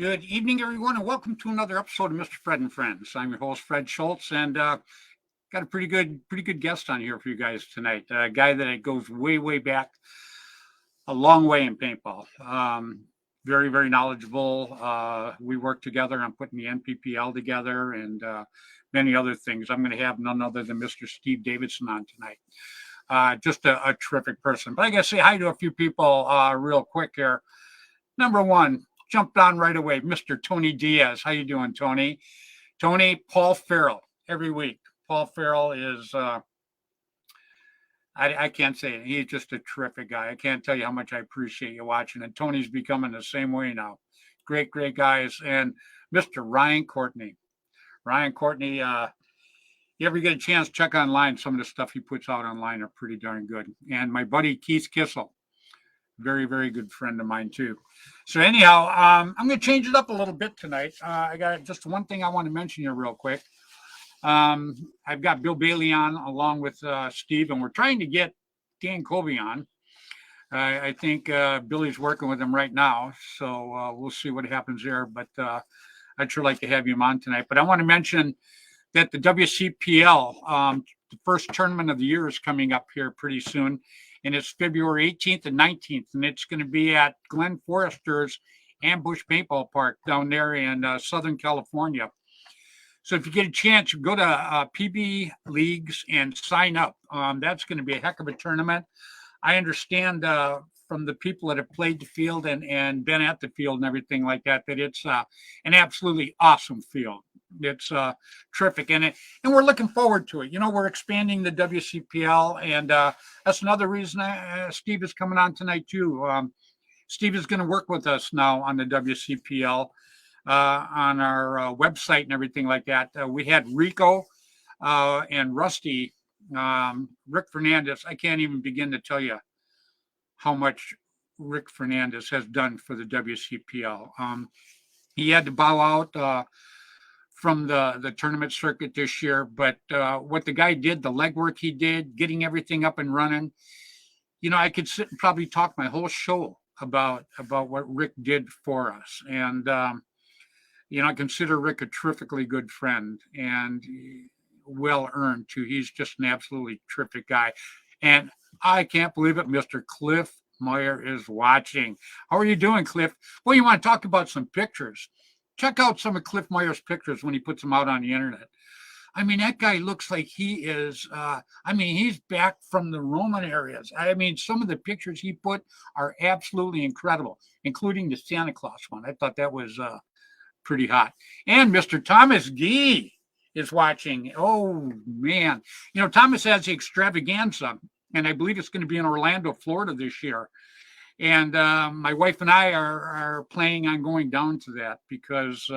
Good evening, everyone, and welcome to another episode of Mr. Fred and Friends. I'm your host, Fred Schultz, and got a pretty good guest on here for you guys tonight. A guy that goes way back, a long way in paintball. Very knowledgeable. We work together on putting the NPPL together and many other things. I'm going to have none other than Mr. Steve Davidson on tonight. Just a terrific person. But I got to say hi to a few people real quick here. Number one, jumped on right away, Mr. Tony Diaz. How you doing, Tony? Tony, Paul Farrell, every week. Paul Farrell is, I can't say it. He's just a terrific guy. I can't tell you how much I appreciate you watching. And Tony's becoming the same way now. Great guys. And Mr. Ryan Courtney. Ryan Courtney, you ever get a chance, check online. Some of the stuff he puts out online are pretty darn good. And my buddy, Keith Kissel. Very good friend of mine too. So anyhow, I'm going to change it up a little bit tonight. I got just one thing I want to mention here real quick. I've got Bill Bailey on along with Steve, and we're trying to get Dan Colby on. I think Billy's working with him right now, so we'll see what happens there. But I'd sure like to have him on tonight. But I want to mention that the WCPL, the first tournament of the year, is coming up here pretty soon. And it's February 18th and 19th, and it's going to be at Glenn Forrester's Ambush Paintball Park down there in Southern California. So if you get a chance, go to PB Leagues and sign up. That's going to be a heck of a tournament. I understand from the people that have played the field and been at the field and everything like that, that it's an absolutely awesome field. It's terrific, and we're looking forward to it. You know, we're expanding the WCPL, and that's another reason Steve is coming on tonight too. Steve is going to work with us now on the WCPL on our website and everything like that. We had Rico and Rusty, Rick Fernandez. I can't even begin to tell you how much Rick Fernandez has done for the WCPL. He had to bow out from the tournament circuit this year, but what the guy did, the legwork he did, getting everything up and running, you know, I could sit and probably talk my whole show about what Rick did for us. And you know, I consider Rick a terrifically good friend and well earned too. He's just an absolutely terrific guy. And I can't believe it, Mr. Cliff Meyer is watching. How are you doing, Cliff? Well, you want to talk about some pictures? Check out some of Cliff Meyer's pictures when he puts them out on the internet. I mean, that guy looks like he is, he's back from the Roman areas. I mean, some of the pictures he put are absolutely incredible, including the Santa Claus one. I thought that was pretty hot. And Mr. Thomas Gee is watching. Oh, man. You know, Thomas has the extravaganza, and I believe it's going to be in Orlando, Florida this year. And my wife and I are planning on going down to that because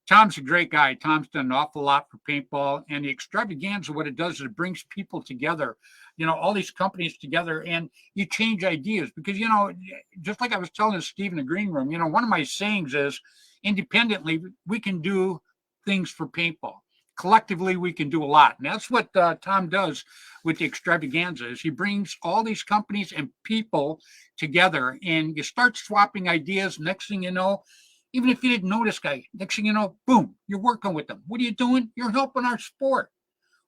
Tom's a great guy. Tom's done an awful lot for paintball. And the extravaganza, what it does is it brings people together, you know, all these companies together, and you change ideas. Because, you know, just like I was telling Steve in the green room, you know, one of my sayings is independently, we can do things for paintball. Collectively, we can do a lot. And that's what Tom does with the extravaganza is he brings all these companies and people together, and you start swapping ideas. Next thing you know, even if you didn't know this guy, next thing you know, boom, you're working with them. What are you doing? You're helping our sport.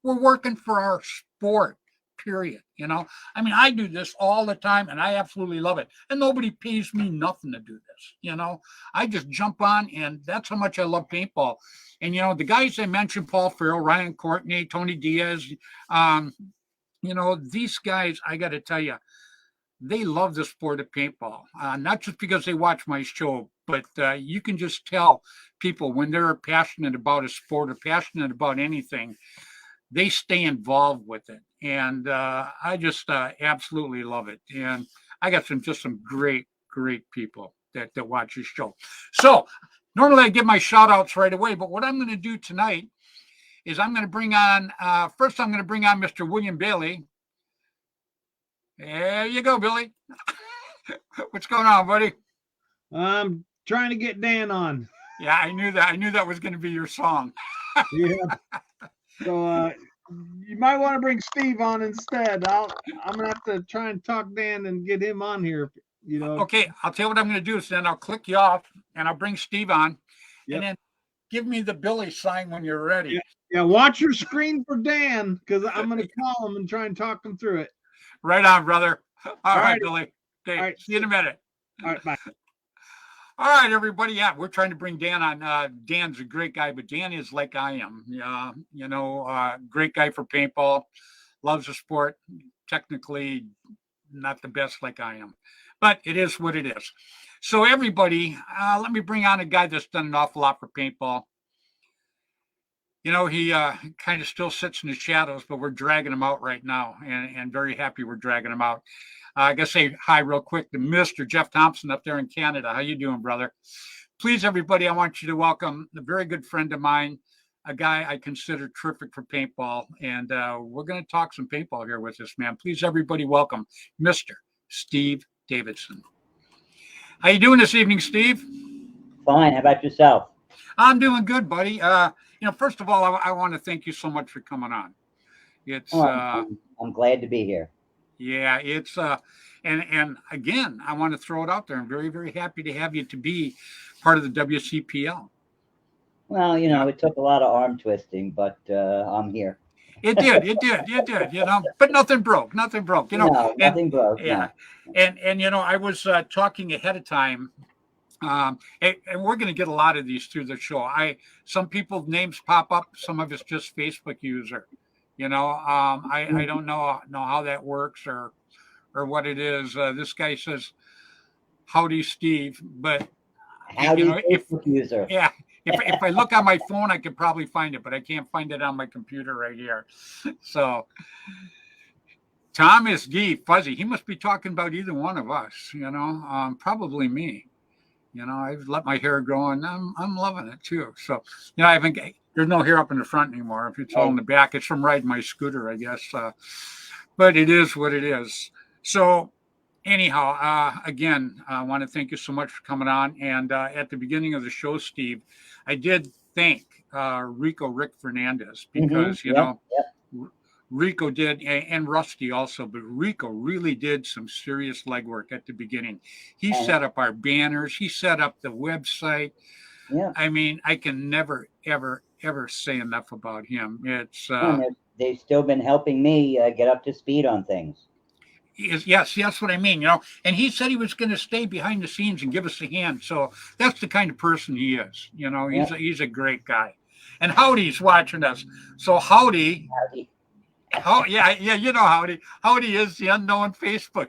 We're working for our sport, period. You know, I mean, I do this all the time, and I absolutely love it. And nobody pays me nothing to do this. You know, I just jump on, and that's how much I love paintball. And, you know, the guys I mentioned, Paul Farrell, Ryan Courtney, Tony Diaz, you know, these guys, I got to tell you, they love the sport of paintball, not just because they watch my show, but you can just tell people when they're passionate about a sport or passionate about anything, they stay involved with it. And I just absolutely love it. And I got some great people that watch this show. So normally I give my shout outs right away, but what I'm going to do tonight is I'm going to bring on, first I'm going to bring on Mr. William Bailey. There you go, Billy. What's going on, buddy? I'm trying to get Dan on. Yeah, I knew that was going to be your song. Yeah. So you might want to bring Steve on instead. I'm gonna have to try and talk Dan and get him on here. You know. Okay, I'll tell you what I'm going to do. So then I'll click you off, and I'll bring Steve on, Yep. and then give me the Billy sign when you're ready. Yeah, watch your screen for Dan, because I'm going to call him and try and talk him through it. Right on, brother. All right, right. Billy. Okay, All right. see you in a minute. All right, bye. All right, everybody. Yeah, we're trying to bring Dan on. Dan's a great guy, but Dan is like I am. Great guy for paintball, loves the sport. Technically, not the best like I am, but it is what it is. So, everybody, let me bring on a guy that's done an awful lot for paintball. You know, he kind of still sits in the shadows, but we're dragging him out right now, and very happy we're dragging him out. I gotta say hi real quick to Mr. Jeff Thompson up there in Canada. How you doing, brother? Please, everybody, I want you to welcome a very good friend of mine, a guy I consider terrific for paintball, and we're going to talk some paintball here with this man. Please, everybody, welcome Mr. Steve Davidson. How you doing this evening, Steve? Fine. How about yourself? I'm doing good, buddy. First of all, I want to thank you so much for coming on. It's I'm glad to be here. Yeah, it's and again, I want to throw it out there. I'm very, very happy to have you to be part of the WCPL. Well, it took a lot of arm twisting, but I'm here. It did, but nothing broke. No, nothing broke. Yeah, no. And I was talking ahead of time. And we're going to get a lot of these through the show. Some people's names pop up. Some of it's just Facebook user. I don't know how that works or what it is. This guy says, "Howdy, Steve," but howdy, Facebook user. Yeah, if I look on my phone, I could probably find it, but I can't find it on my computer right here. So, Thomas D. Fuzzy, he must be talking about either one of us. Probably me. I've let my hair grow, and I'm loving it too. So, I haven't. There's no hair up in the front anymore. If it's all in the back, it's from riding my scooter, I guess. But it is what it is. So, anyhow, again, I want to thank you so much for coming on. And at the beginning of the show, Steve, I did thank Rick Fernandez because Rico did, and Rusty also, but Rico really did some serious legwork at the beginning. He set up our banners. He set up the website. Yeah. I mean, I can never, ever, ever say enough about him. It's they've still been helping me get up to speed on things. Yes, that's what I mean. And he said he was going to stay behind the scenes and give us a hand. So that's the kind of person he is. He's a great guy. And Howdy's watching us. So Howdy. Oh yeah, Howdy. Howdy is the unknown Facebook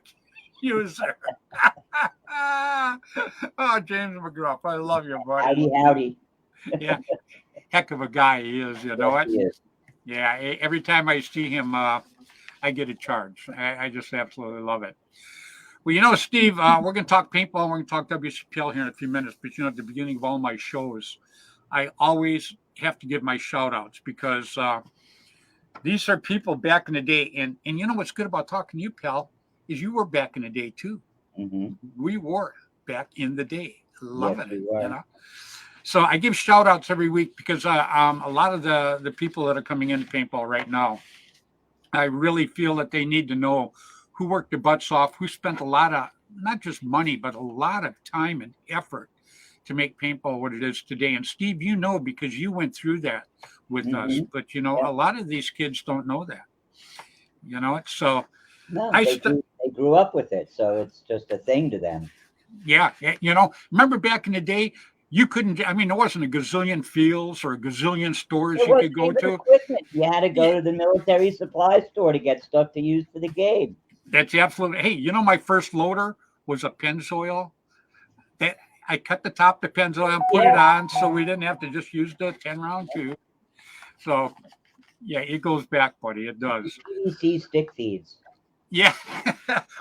user. Oh, James McGruff, I love you, buddy. Howdy. Yeah, heck of a guy he is. You know what? He is. Yeah, every time I see him, I get a charge. I just absolutely love it. Well, Steve, we're going to talk paintball. We're going to talk WCPL here in a few minutes. But at the beginning of all my shows, I always have to give my shout outs because these are people back in the day. And what's good about talking to you, pal, is you were back in the day too. Mm-hmm. We were back in the day. Loving yes, it, So I give shout outs every week because a lot of the people that are coming into paintball right now, I really feel that they need to know who worked their butts off, who spent a lot of, not just money, but a lot of time and effort to make paintball what it is today. And Steve, because you went through that with us, but a lot of these kids don't know that. So no, they grew up with it, so it's just a thing to them. Yeah, remember back in the day, you couldn't. I mean, there wasn't a gazillion fields or a gazillion stores you could go to. Equipment. You had to go to the military supply store to get stuff to use for the game. That's absolutely. Hey, my first loader was a Pennzoil. That I cut the top of the Pennzoil and put it on, so we didn't have to just use the 10-round tube. So, yeah, it goes back, buddy. It does. PVC stick feeds. Yeah.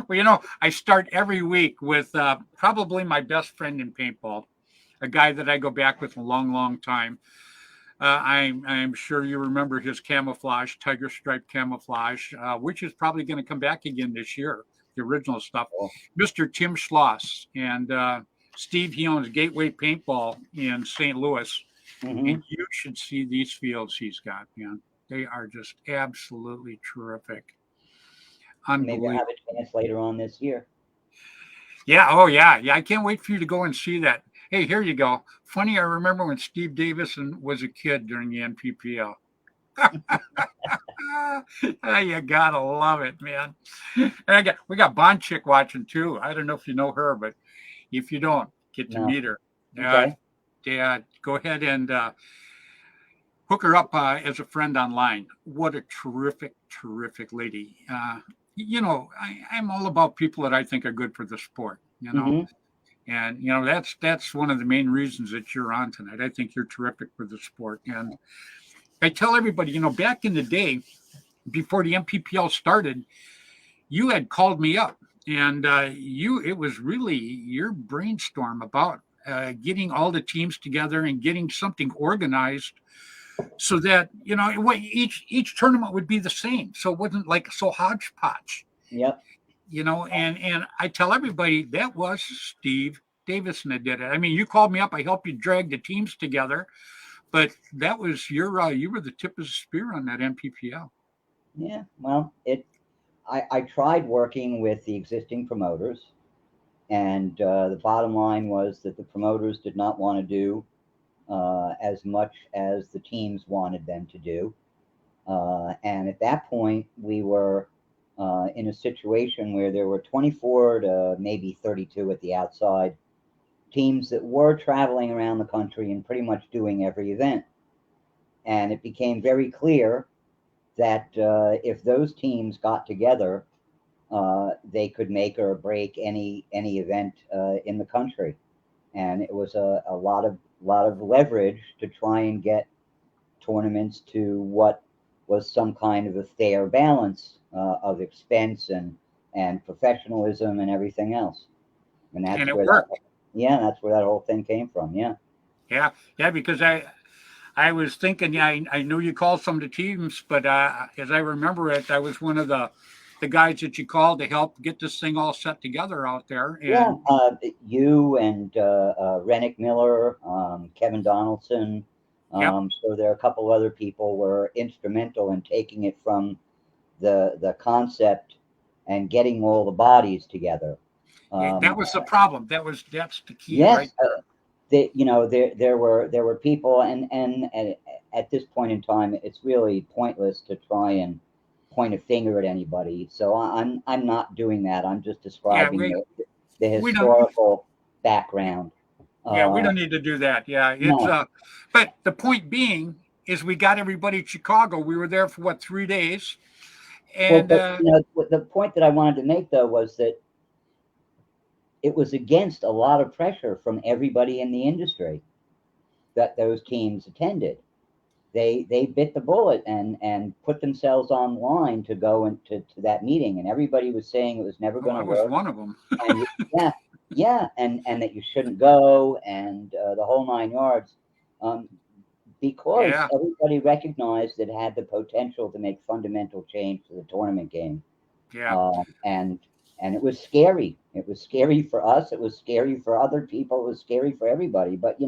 Well, I start every week with probably my best friend in paintball, a guy that I go back with a long, long time. I'm sure you remember his camouflage, tiger stripe camouflage, which is probably going to come back again this year, the original stuff. Oh. Mr. Tim Schloss. And Steve, he owns Gateway Paintball in St. Louis. Mm-hmm. And you should see these fields he's got, man. They are just absolutely terrific. Maybe I'll have a chance later on this year. Yeah. Oh, yeah. Yeah. I can't wait for you to go and see that. Hey, here you go. Funny, I remember when Steve Davison was a kid during the NPPL. You gotta love it, man. And we got Bond Chick watching too. I don't know if you know her, but if you don't, get to No. meet her. Okay. Yeah, go ahead and hook her up as a friend online. What a terrific, terrific lady. I'm all about people that I think are good for the sport. Hmm. And that's one of the main reasons that you're on tonight. I think you're terrific for the sport. And I tell everybody, back in the day, before the MPPL started, you had called me up, and it was really your brainstorm about getting all the teams together and getting something organized so that each tournament would be the same, so it wasn't like so hodgepodge. Yep. And I tell everybody that was Steve Davison that did it. I mean, you called me up, I helped you drag the teams together, but that was you were the tip of the spear on that MPPL. Yeah. Well, I tried working with the existing promoters, and the bottom line was that the promoters did not want to do as much as the teams wanted them to do. And at that point, we were in a situation where there were 24 to maybe 32 at the outside teams that were traveling around the country and pretty much doing every event. And it became very clear that if those teams got together, they could make or break any event in the country. And it was a lot of leverage to try and get tournaments to what was some kind of a fair balance of expense and professionalism and everything else. And And that's it where worked. that's where that whole thing came from. Yeah. Yeah, because I was thinking, yeah, I knew you called some of the teams, but as I remember it, I was one of the guys that you called to help get this thing all set together out there. Yeah. And You and Rennick Miller, Kevin Donaldson. yep, So there are a couple other people were instrumental in taking it from the concept and getting all the bodies together. that was the problem. That's the key Yes, right there. there were people, and at this point in time, it's really pointless to try and point a finger at anybody. So I'm not doing that. I'm just Yeah, describing the we don't. historical background. Yeah, we Uh, don't need to do that. Yeah, it's no, but the point being is we got everybody in Chicago. We were there for what, 3 days, well, and but the point that I wanted to make though was that it was against a lot of pressure from everybody in the industry that those teams attended. They bit the bullet and put themselves online to go to that meeting, and everybody was saying it was never oh, going I to was work, one of them. and yeah, and that you shouldn't go, and the whole 9 yards, um, because Yeah, everybody recognized it had the potential to make fundamental change to the tournament game, yeah. um, and and it was scary. It was scary for us. It was scary for other people. It was scary for everybody. But in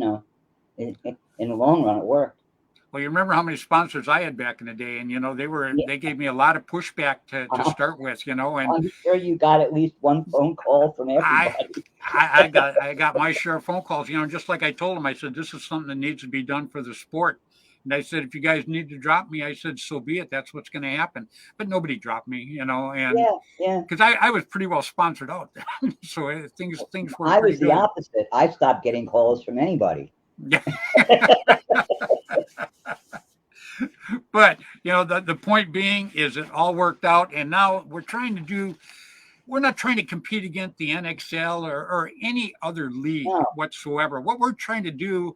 the long run, it worked. Well, you remember how many sponsors I had back in the day, and Yeah. they gave me a lot of pushback to start with, and I'm sure you got at least one phone call from I, everybody. I got my share of phone calls, just like I told them. I said this is something that needs to be done for the sport, and I said if you guys need to drop me, I said so be it. That's what's going to happen. But nobody dropped me, and Yeah, yeah. because I was pretty well sponsored out, so things were I pretty was the good. opposite. I stopped getting calls from anybody. Yeah. But the point being is it all worked out, and now we're not trying to compete against the NXL or any other league No, whatsoever. What we're trying to do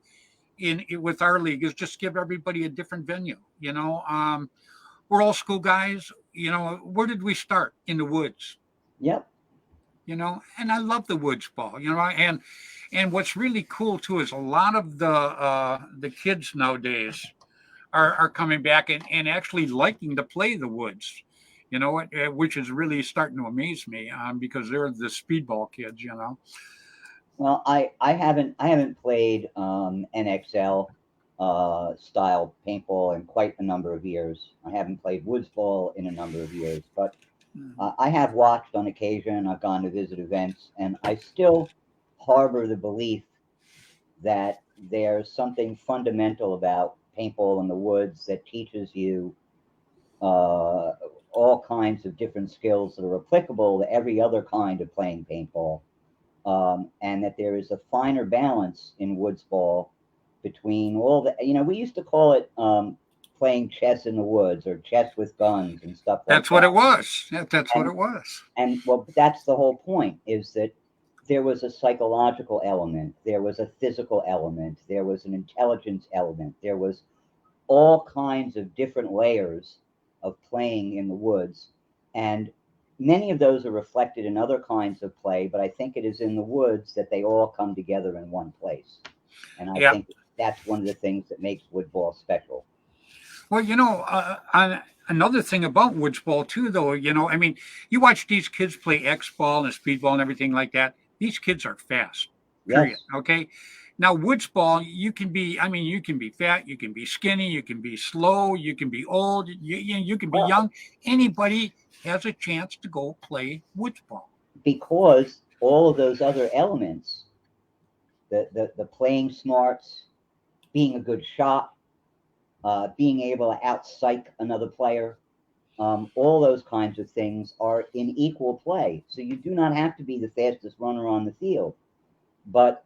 with our league is just give everybody a different venue. We're old school guys. Where did we start? In the woods. yep, And I love the woods ball. And what's really cool too is a lot of the kids nowadays are coming back and actually liking to play the woods. Which is really starting to amaze me because they're the speedball kids. well, I haven't played NXL style paintball in quite a number of years. I haven't played woods ball in a number of years, but I have watched on occasion. I've gone to visit events, and I still harbor the belief that there's something fundamental about paintball in the woods that teaches you all kinds of different skills that are applicable to every other kind of playing paintball. And that there is a finer balance in woods ball between all the, we used to call it playing chess in the woods or chess with guns and stuff like That's what that. it was. That's what And, it was. and well, that's the whole point, is that there was a psychological element, there was a physical element, there was an intelligence element, there was all kinds of different layers of playing in the woods. And many of those are reflected in other kinds of play, but I think it is in the woods that they all come together in one place. And I Yeah. think that's one of the things that makes woodball special. Well, on another thing about woods ball too, though, I mean, you watch these kids play X ball and speedball and everything like that. These kids are fast. Period. Yes. Okay. Now, woods ball, you can be fat, you can be skinny, you can be slow, you can be old, you can be young. Anybody has a chance to go play woods ball. Because all of those other elements, the playing smarts, being a good shot, being able to out-psych another player, all those kinds of things are in equal play. So you do not have to be the fastest runner on the field, but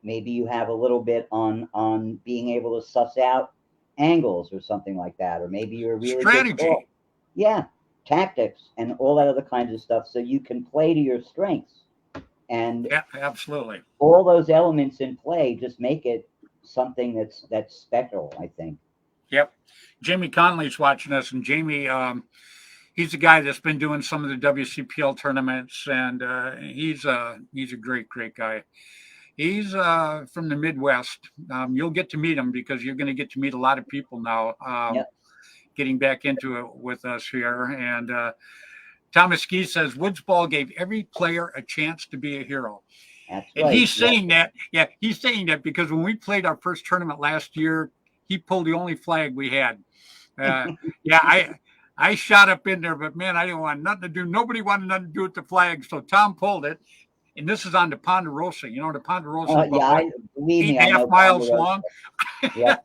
maybe you have a little bit on being able to suss out angles or something like that, or maybe you're a really Strategy. good call. Yeah, tactics and all that other kinds of stuff, so you can play to your strengths. And yeah, absolutely, all those elements in play just make it something that's special, I think. Yep. Jamie Conley's watching us, and Jamie, he's a guy that's been doing some of the WCPL tournaments, and he's a great guy. He's from the Midwest. You'll get to meet him because you're going to get to meet a lot of people now. Yep. Getting back into it with us here, and Thomas Ski says woods ball gave every player a chance to be a hero. That's And right. he's saying that, yeah, he's saying that because when we played our first tournament last year, he pulled the only flag we had. Yeah, I shot up in there, but man, I didn't want nothing to do. Nobody wanted nothing to do with the flag, so Tom pulled it. And this is on the Ponderosa. The Ponderosa is about believe me, 8.5 miles long. Yeah.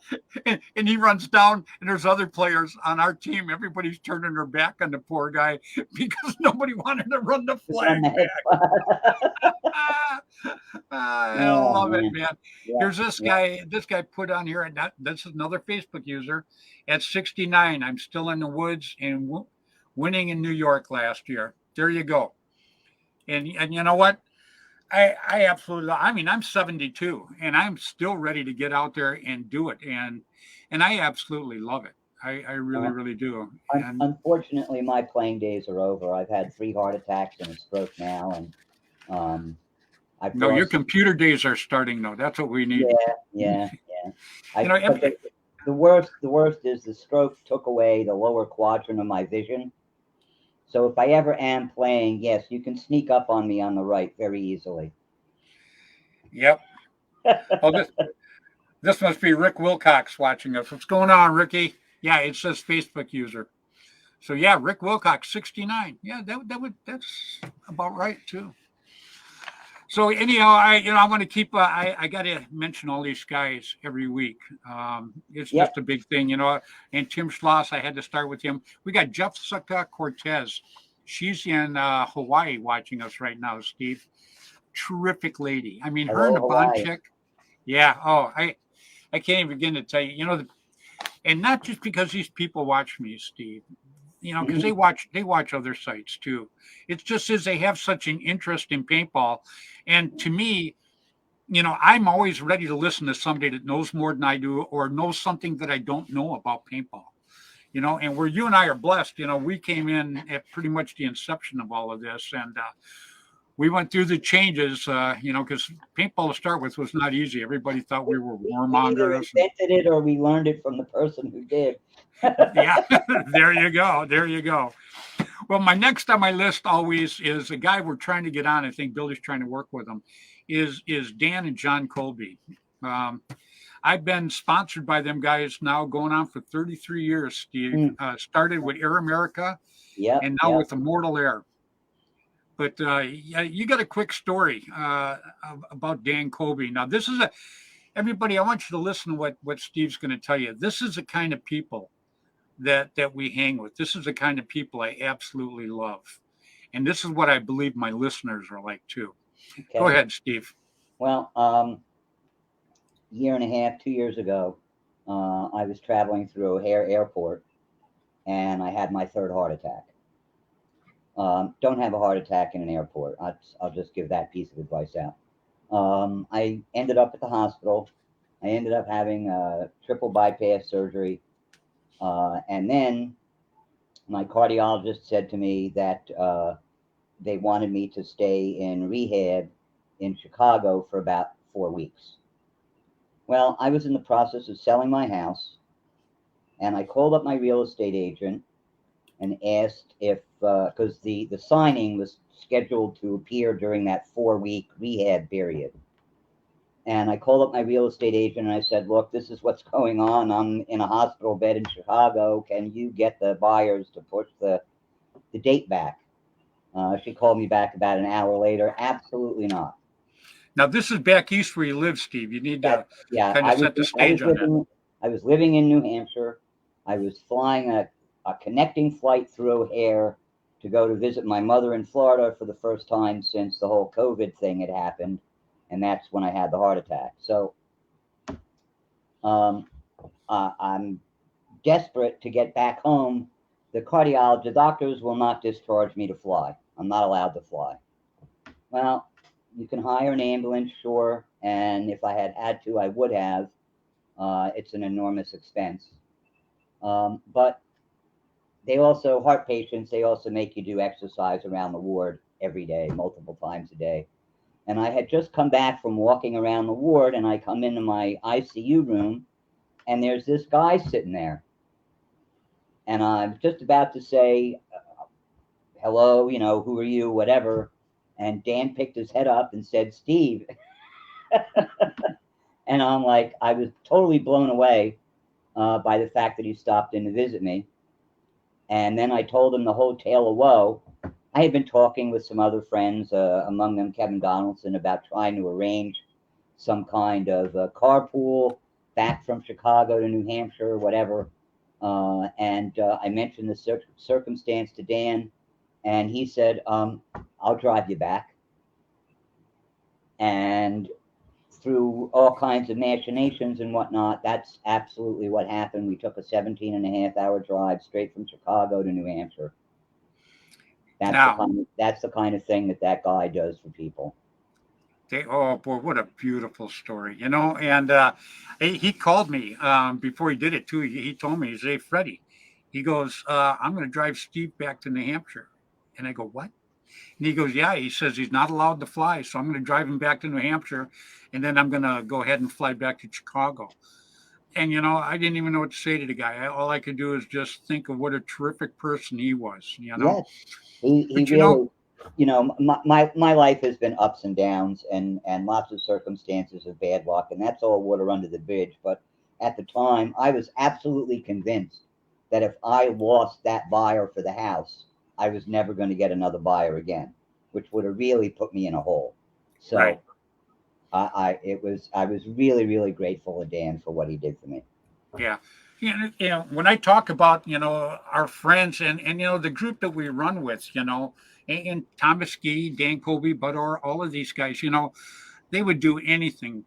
and he runs down, and there's other players on our team. Everybody's turning their back on the poor guy because nobody wanted to run the flag back. I love it, man. Yeah. Here's this guy. This guy put on here, and this is another Facebook user. At 69, I'm still in the woods and winning in New York last year. There you go. And you know what? I absolutely. I mean, I'm 72, and I'm still ready to get out there and do it, and I absolutely love it. I really do. And unfortunately, my playing days are over. I've had 3 heart attacks and a stroke now, and no, your computer days are starting though. That's what we need. Yeah. The worst is the stroke took away the lower quadrant of my vision. So if I ever am playing, yes, you can sneak up on me on the right very easily. Yep. Oh, this must be Rick Wilcox watching us. What's going on, Ricky? Yeah, it says Facebook user. So yeah, Rick Wilcox, 69. Yeah, that's about right too. So anyhow, I want to keep. I got to mention all these guys every week. It's just a big thing, And Tim Schloss, I had to start with him. We got Jessica Cortez. She's in Hawaii watching us right now, Steve. Terrific lady. I mean, her and the Bond chick. Yeah. Oh, I can't even begin to tell you. And not just because these people watch me, Steve. Because they watch other sites too. It's just as they have such an interest in paintball. And to me, I'm always ready to listen to somebody that knows more than I do or knows something that I don't know about paintball. And where you and I are blessed, we came in at pretty much the inception of all of this. And we went through the changes, because paintball to start with was not easy. Everybody thought we were warmongers. We either invented it or we learned it from the person who did. Yeah, there you go. Well, my next on my list always is a guy we're trying to get on. I think Billy's trying to work with him. Is Dan and John Colby. I've been sponsored by them guys now going on for 33 years, Steve. Started with Air America, and now with Immortal Air. But you got a quick story about Dan Colby. Now, this is everybody, I want you to listen to what Steve's going to tell you. This is the kind of people that we hang with. This is the kind of people I absolutely love. And this is what I believe my listeners are like too. Go Okay. ahead, Steve. Well, year and a half, 2 years ago, I was traveling through O'Hare Airport, and I had my third heart attack. Don't have a heart attack in an airport. I'll just give that piece of advice out. I ended up at the hospital. I ended up having a triple bypass surgery. And then my cardiologist said to me that they wanted me to stay in rehab in Chicago for about 4 weeks. Well, I was in the process of selling my house, and I called up my real estate agent and asked if, because the signing was scheduled to appear during that 4 week rehab period. And I called up my real estate agent and I said, look, this is what's going on. I'm in a hospital bed in Chicago. Can you get the buyers to push the date back? She called me back about an hour later. Absolutely not. Now, this is back east where you live, Steve. You need to Yeah, kind of set the stage on that. I was living in New Hampshire. I was flying a connecting flight through O'Hare to go to visit my mother in Florida for the first time since the whole COVID thing had happened. And that's when I had the heart attack. So I'm desperate to get back home. The doctors will not discharge me to fly. I'm not allowed to fly. Well, you can hire an ambulance, sure. And if I had to, I would have. It's an enormous expense. But they also, heart patients, they also make you do exercise around the ward every day, multiple times a day. And I had just come back from walking around the ward, and I come into my ICU room, and there's this guy sitting there. And I'm just about to say, hello, who are you, whatever. And Dan picked his head up and said, Steve. And I'm like, I was totally blown away by the fact that he stopped in to visit me. And then I told him the whole tale of woe. I had been talking with some other friends, among them Kevin Donaldson, about trying to arrange some kind of carpool back from Chicago to New Hampshire, whatever. And I mentioned the circumstance to Dan, and he said, I'll drive you back. And through all kinds of machinations and whatnot, that's absolutely what happened. We took a 17-and-a-half-hour drive straight from Chicago to New Hampshire. That's the kind of thing that guy does for people. Oh boy, what a beautiful story, And he called me before he did it too. He told me, he said, "Hey, Freddy," he goes, "I'm going to drive Steve back to New Hampshire," and I go, "What?" And he goes, "Yeah." He says he's not allowed to fly, so I'm going to drive him back to New Hampshire, and then I'm going to go ahead and fly back to Chicago. And I didn't even know what to say to the guy. All I could do is just think of what a terrific person he was. Yes, he really. My life has been ups and downs and lots of circumstances of bad luck, and that's all water under the bridge. But at the time, I was absolutely convinced that if I lost that buyer for the house, I was never going to get another buyer again, which would have really put me in a hole. So right. I was really, really grateful to Dan for what he did for me. Yeah. When I talk about, our friends and the group that we run with, and Thomas Gee, Dan Colby, Budor, all of these guys, they would do anything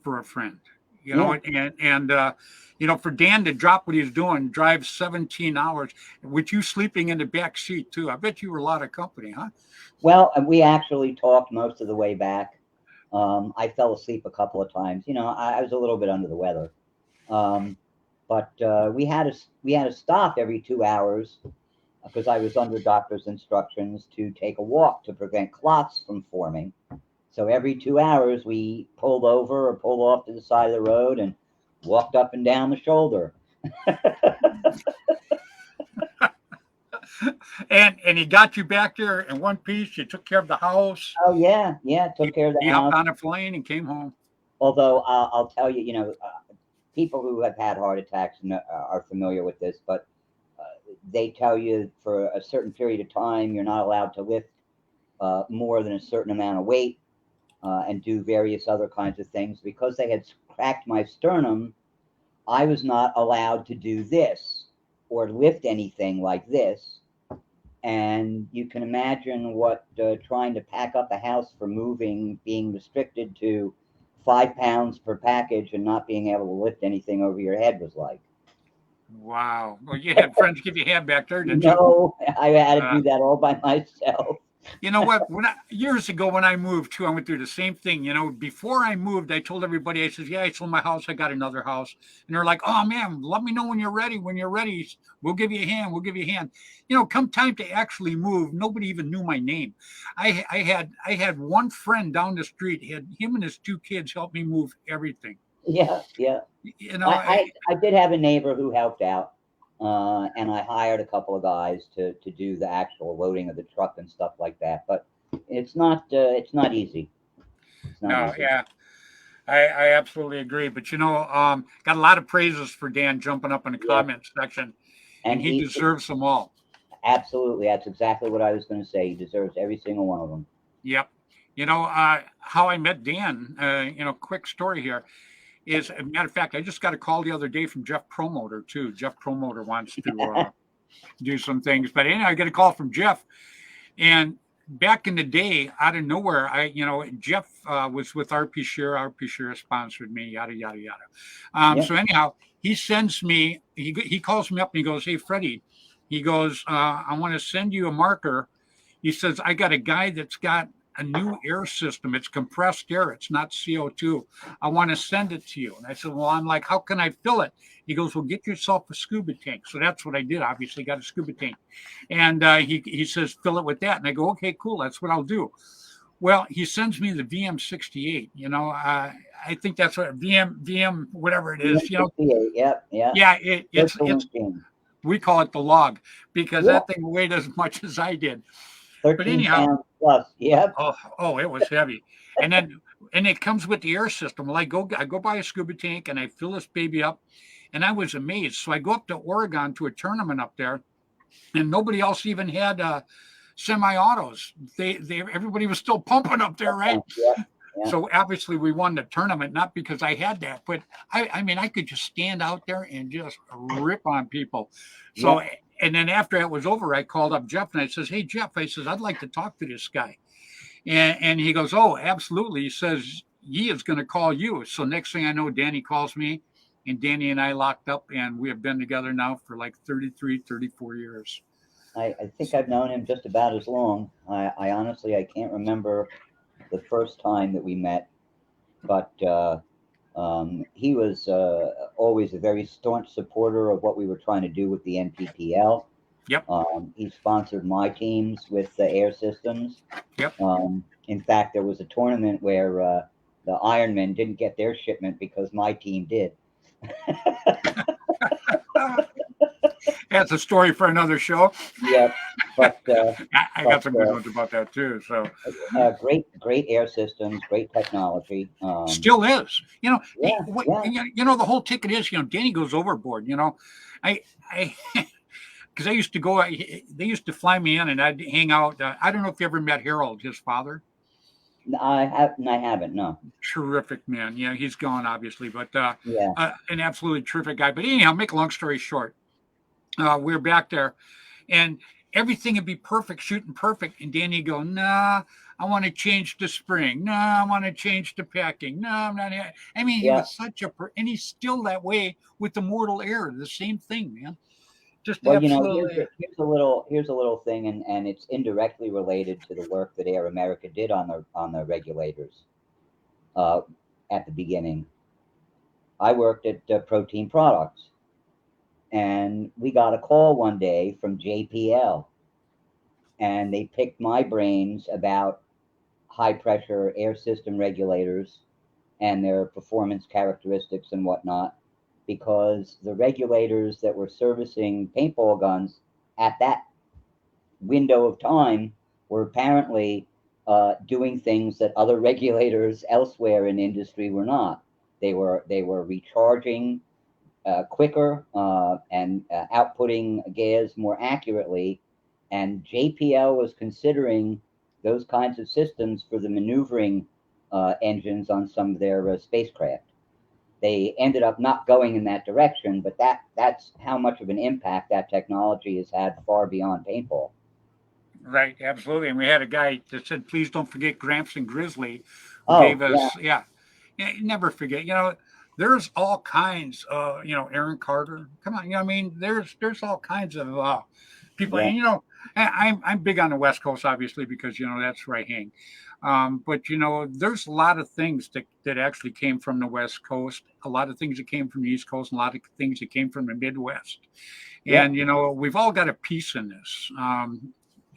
for a friend, and for Dan to drop what he's doing, drive 17 hours, with you sleeping in the back seat too. I bet you were a lot of company, huh? Well, we actually talked most of the way back. I fell asleep a couple of times. I was a little bit under the weather. But we had to stop every 2 hours because I was under doctor's instructions to take a walk to prevent clots from forming. So every 2 hours we pulled over or pulled off to the side of the road and walked up and down the shoulder. And he got you back there in one piece. You took care of the house. Oh yeah, took care of the house. He hopped on a plane and came home. Although I'll tell you, people who have had heart attacks are familiar with this, but they tell you for a certain period of time you're not allowed to lift more than a certain amount of weight. and do various other kinds of things. Because they had cracked my sternum, I was not allowed to do this or lift anything like this. And you can imagine what trying to pack up a house for moving, being restricted to 5 pounds per package and not being able to lift anything over your head was like. Wow. Well, you had friends give you a hand back there, did you? No, I had to Uh, do that all by myself. You know what? Years ago when I moved too, I went through the same thing. You know, before I moved, I told everybody, I said, "Yeah, I sold my house. I got another house." And they're like, "Oh man, let me know when you're ready. When you're ready, we'll give you a hand. We'll give you a hand." You know, come time to actually move, nobody even knew my name. I had one friend down the street. Had him and his two kids help me move everything. Yeah, yeah. You know, I did have a neighbor who helped out, and I hired a couple of guys to do the actual loading of the truck and stuff like that. But it's not easy. It's not no, easy. yeah. I absolutely agree. But got a lot of praises for Dan jumping up in the Yeah, comment section, and and he he deserves them all. absolutely. That's exactly what I was going to say. He deserves every single one of them. Yep. How I met Dan, quick story here is, a matter of fact, I just got a call the other day from Jeff Promoter, too. Jeff Promoter wants to do some things. But anyway, I get a call from Jeff. And back in the day, out of nowhere, Jeff was with RP Share. RP Share sponsored me, yada, yada, yada. Yeah. So anyhow, he sends me, he calls me up and he goes, "Hey, Freddy," he goes, "I want to send you a marker." He says, "I got a guy that's got a new air system. It's compressed air. It's not CO2. I want to send it to you." And I said, "Well," I'm like, "how can I fill it?" He goes, "Well, get yourself a scuba tank." So that's what I did. Obviously, got a scuba tank. And he says, "Fill it with that." And I go, "Okay, cool. That's what I'll do." Well, he sends me the VM68. I think that's what VM, whatever it is. 68. Yep. Yeah. Yeah, Virtual it's machine. we call it the log because Yeah. that thing weighed as much as I did. But 13 anyhow, pounds plus. Yep. oh, it was heavy. And then it comes with the air system. Well, I go buy a scuba tank and I fill this baby up, and I was amazed. So I go up to Oregon to a tournament up there, and nobody else even had semi-autos. Everybody was still pumping up there, right? Yep. Yeah. So obviously we won the tournament, not because I had that, but I mean, I could just stand out there and just rip on people. So, Yep. and then after it was over, I called up Jeff and I says, "Hey, Jeff," I says, "I'd like to talk to this guy." And he goes, "Oh, absolutely." He says, "He is going to call you." So next thing I know, Danny calls me, and Danny and I locked up, and we have been together now for like 33, 34 years. I think I've known him just about as long. I honestly, I can't remember the first time that we met, but he was always a very staunch supporter of what we were trying to do with the NPPL. Yep. He sponsored my teams with the air systems. Yep. In fact, there was a tournament where the Ironmen didn't get their shipment because my team did. That's a story for another show. Yep. But I got some good ones about that too. So great air systems, great technology. still is. Yeah, The whole ticket is, Danny goes overboard. I because I used to go. They used to fly me in, and I'd hang out. I don't know if you ever met Harold, his father. I haven't. No. Terrific man. Yeah, he's gone obviously, but Yeah. an absolutely terrific guy. But anyhow, make a long story short, we're back there, and everything would be perfect, shooting perfect, and Danny would go, "Nah, I want to change the spring. Nah, I want to change the packing. No, I'm not." I mean, he Yeah. was and he's still that way with the Mortal Air. The same thing, man. Just Well, absolutely. here's a little thing, and it's indirectly related to the work that Air America did on the regulators at the beginning. I worked at Protein Products, and we got a call one day from JPL, and they picked my brains about high pressure air system regulators and their performance characteristics and whatnot, because the regulators that were servicing paintball guns at that window of time were apparently doing things that other regulators elsewhere in industry were not. They were recharging quicker and outputting gas more accurately, and JPL was considering those kinds of systems for the maneuvering engines on some of their spacecraft. They ended up not going in that direction, but that's how much of an impact that technology has had far beyond paintball. Right, absolutely. And we had a guy that said, "Please don't forget Gramps and Grizzly," who Oh, gave yeah, us, yeah, never forget. There's all kinds of, Aaron Carter. Come on, I mean, there's all kinds of people, yeah, and I'm big on the West Coast, obviously, because that's where I hang. But there's a lot of things that actually came from the West Coast, a lot of things that came from the East Coast, and a lot of things that came from the Midwest. yeah. And we've all got a piece in this.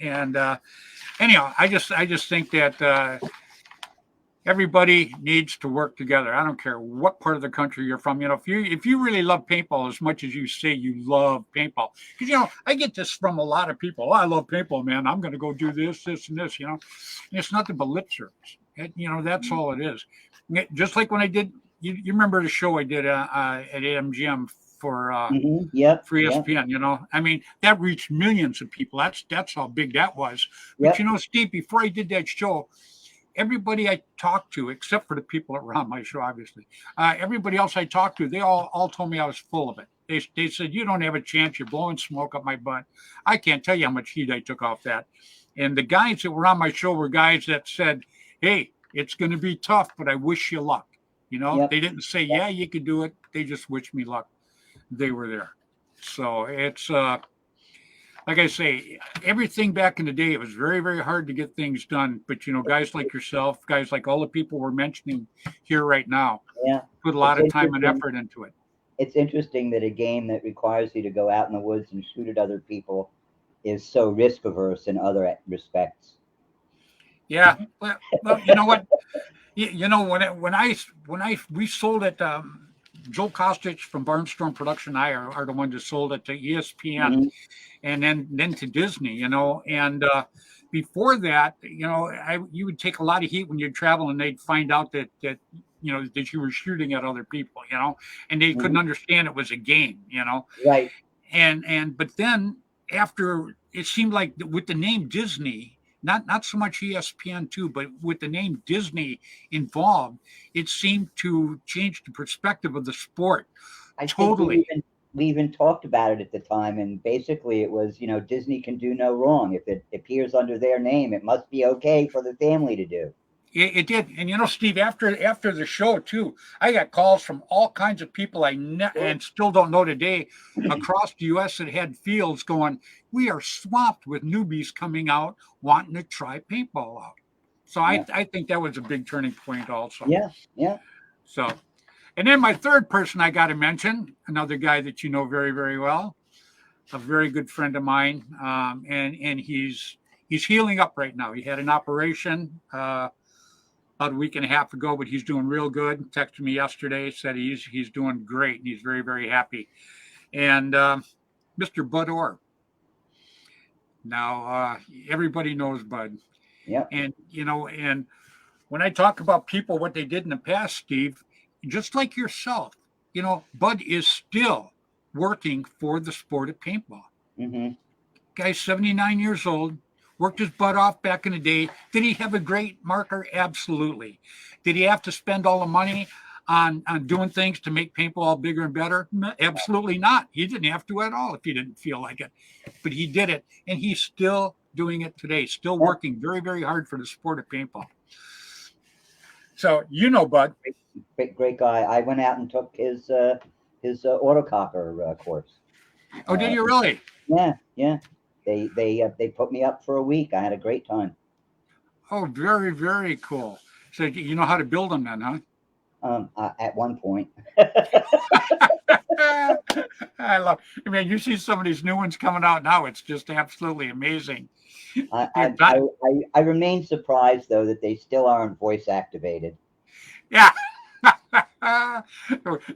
And anyhow, I just think that everybody needs to work together. I don't care what part of the country you're from. If you really love paintball as much as you say you love paintball, because I get this from a lot of people. Oh, I love paintball, man. I'm going to go do this, this, and this. And it's nothing but lip service. That's all it is. Just like when I did. You remember the show I did at AMGM for Yep, for yep, ESPN. I mean, that reached millions of people. That's how big that was. But yep. Steve, before I did that show, everybody I talked to, except for the people that were on my show, obviously, everybody else I talked to, they all told me I was full of it. They said, "You don't have a chance. You're blowing smoke up my butt." I can't tell you how much heat I took off that. And the guys that were on my show were guys that said, "Hey, it's going to be tough, but I wish you luck." Yep. They didn't say, "Yeah, you could do it." They just wished me luck. They were there. So it's like I say, everything back in the day, it was very, very hard to get things done. But guys like yourself, guys like all the people we're mentioning here right now, Yeah. put a It's lot of time and interesting. effort into it. It's interesting that a game that requires you to go out in the woods and shoot at other people is so risk averse in other respects. Yeah. Well, you know what? When we sold it, Joe Kostic from Barnstorm Production, I are the ones that sold it to ESPN. Hmm. And then to Disney, and before that, you would take a lot of heat when you'd travel, and they'd find out that that you were shooting at other people, and they couldn't Hmm. understand it was a game, Right. but then after it seemed like with the name Disney, not so much ESPN too, but with the name Disney involved, it seemed to change the perspective of the sport I think totally. we even talked about it at the time, and basically it was, Disney can do no wrong. If it appears under their name, it must be okay for the family to do. It did, and Steve, after the show too, I got calls from all kinds of people and still don't know today across the U.S. that had fields going. We are swamped with newbies coming out wanting to try paintball out. So Yeah, I think that was a big turning point also. yeah, yeah. So, and then my third person I got to mention, another guy that you know very, very well, a very good friend of mine, and he's healing up right now. He had an operation about a week and a half ago, but he's doing real good. Texted me yesterday, said he's doing great, and he's very, very happy. And Mr. Bud Orr. Now everybody knows Bud, Yep. and when I talk about people what they did in the past, Steve, just like yourself, Bud is still working for the sport of paintball. Hmm. Guy's 79 years old, worked his butt off back in the day. Did he have a great marker? Absolutely. Did he have to spend all the money on doing things to make paintball bigger and better? No, absolutely not. He didn't have to at all if he didn't feel like it. But he did it, and he's still doing it today, still Yep. working very, very hard for the sport of paintball. So, Bud. Great guy. I went out and took his autococker course. Oh, did Uh, you really? yeah, yeah. They put me up for a week. I had a great time. Oh, very, very cool. So you know how to build them then, huh? At one point. I mean, you see some of these new ones coming out now. It's just absolutely amazing. I remain surprised though that they still aren't voice activated. Yeah.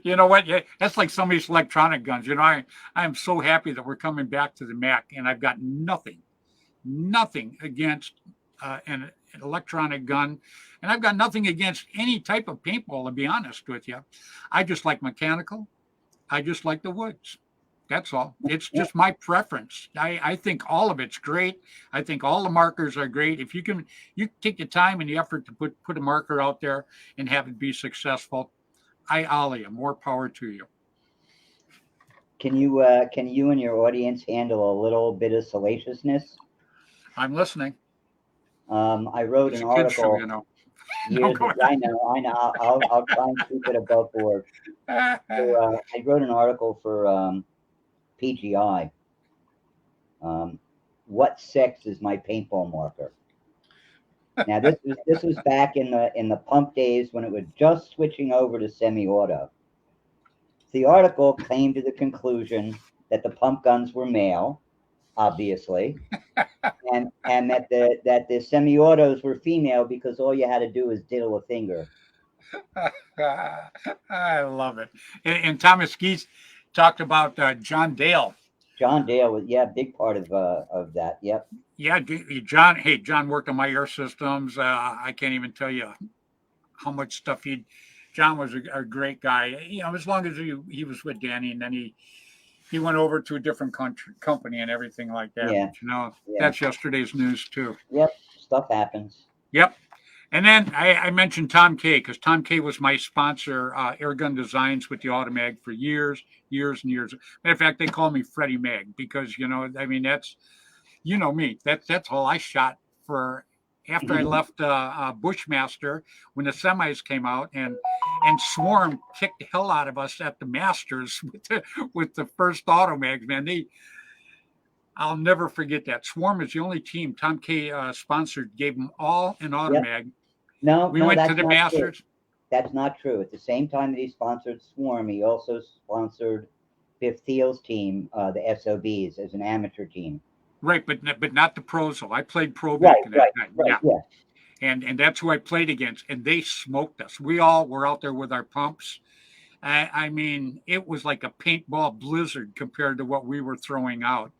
You know what? Yeah, that's like some of these electronic guns. I am so happy that we're coming back to the Mac, and I've got nothing against an electronic gun, and I've got nothing against any type of paintball. To be honest with you, I just like mechanical. I just like the woods. That's all. It's just my preference. I think all of it's great. I think all the markers are great. If you take the time and the effort to put a marker out there and have it be successful, I ollie you. More power to you. Can you and your audience handle a little bit of salaciousness? I'm listening. I wrote It's an a kid's show, article you know. years. Go I know. I'll try and keep it above board. ahead. So, I wrote an article for PGI. What sex is my paintball marker? Now this was back in the pump days when it was just switching over to semi-auto. The article came to the conclusion that the pump guns were male, obviously, and that the semi-autos were female because all you had to do was diddle a finger. I love it. And Thomas Geese talked about John Dale. John Dale was big part of that. Yep. Yeah, John. Hey, John worked on my air systems. I can't even tell you how much stuff he. John was a great guy. You know, as long as he was with Danny, and then he went over to a different company and everything like that. Yeah. But, you know, Yeah. that's yesterday's news too. Yep. Stuff happens. Yep. And then I mentioned Tom K because Tom K was my sponsor, Airgun Designs with the Automag for years and years. Matter of fact, they call me Freddy Mag because, you know, I mean, that's, you know me, that's all I shot for after I left Bushmaster when the semis came out and Swarm kicked the hell out of us at the Masters with the first Automags, man. I'll never forget that. Swarm is the only team Tom K sponsored, gave them all an Automag. Yep. We went to the Masters. True. That's not true. At the same time that he sponsored Swarm, he also sponsored Biff Thiel's team, the SOBs, as an amateur team. Right, but not the pros. So I played pro back in that time. Right, yeah. And that's who I played against, and they smoked us. We all were out there with our pumps. I mean, it was like a paintball blizzard compared to what we were throwing out.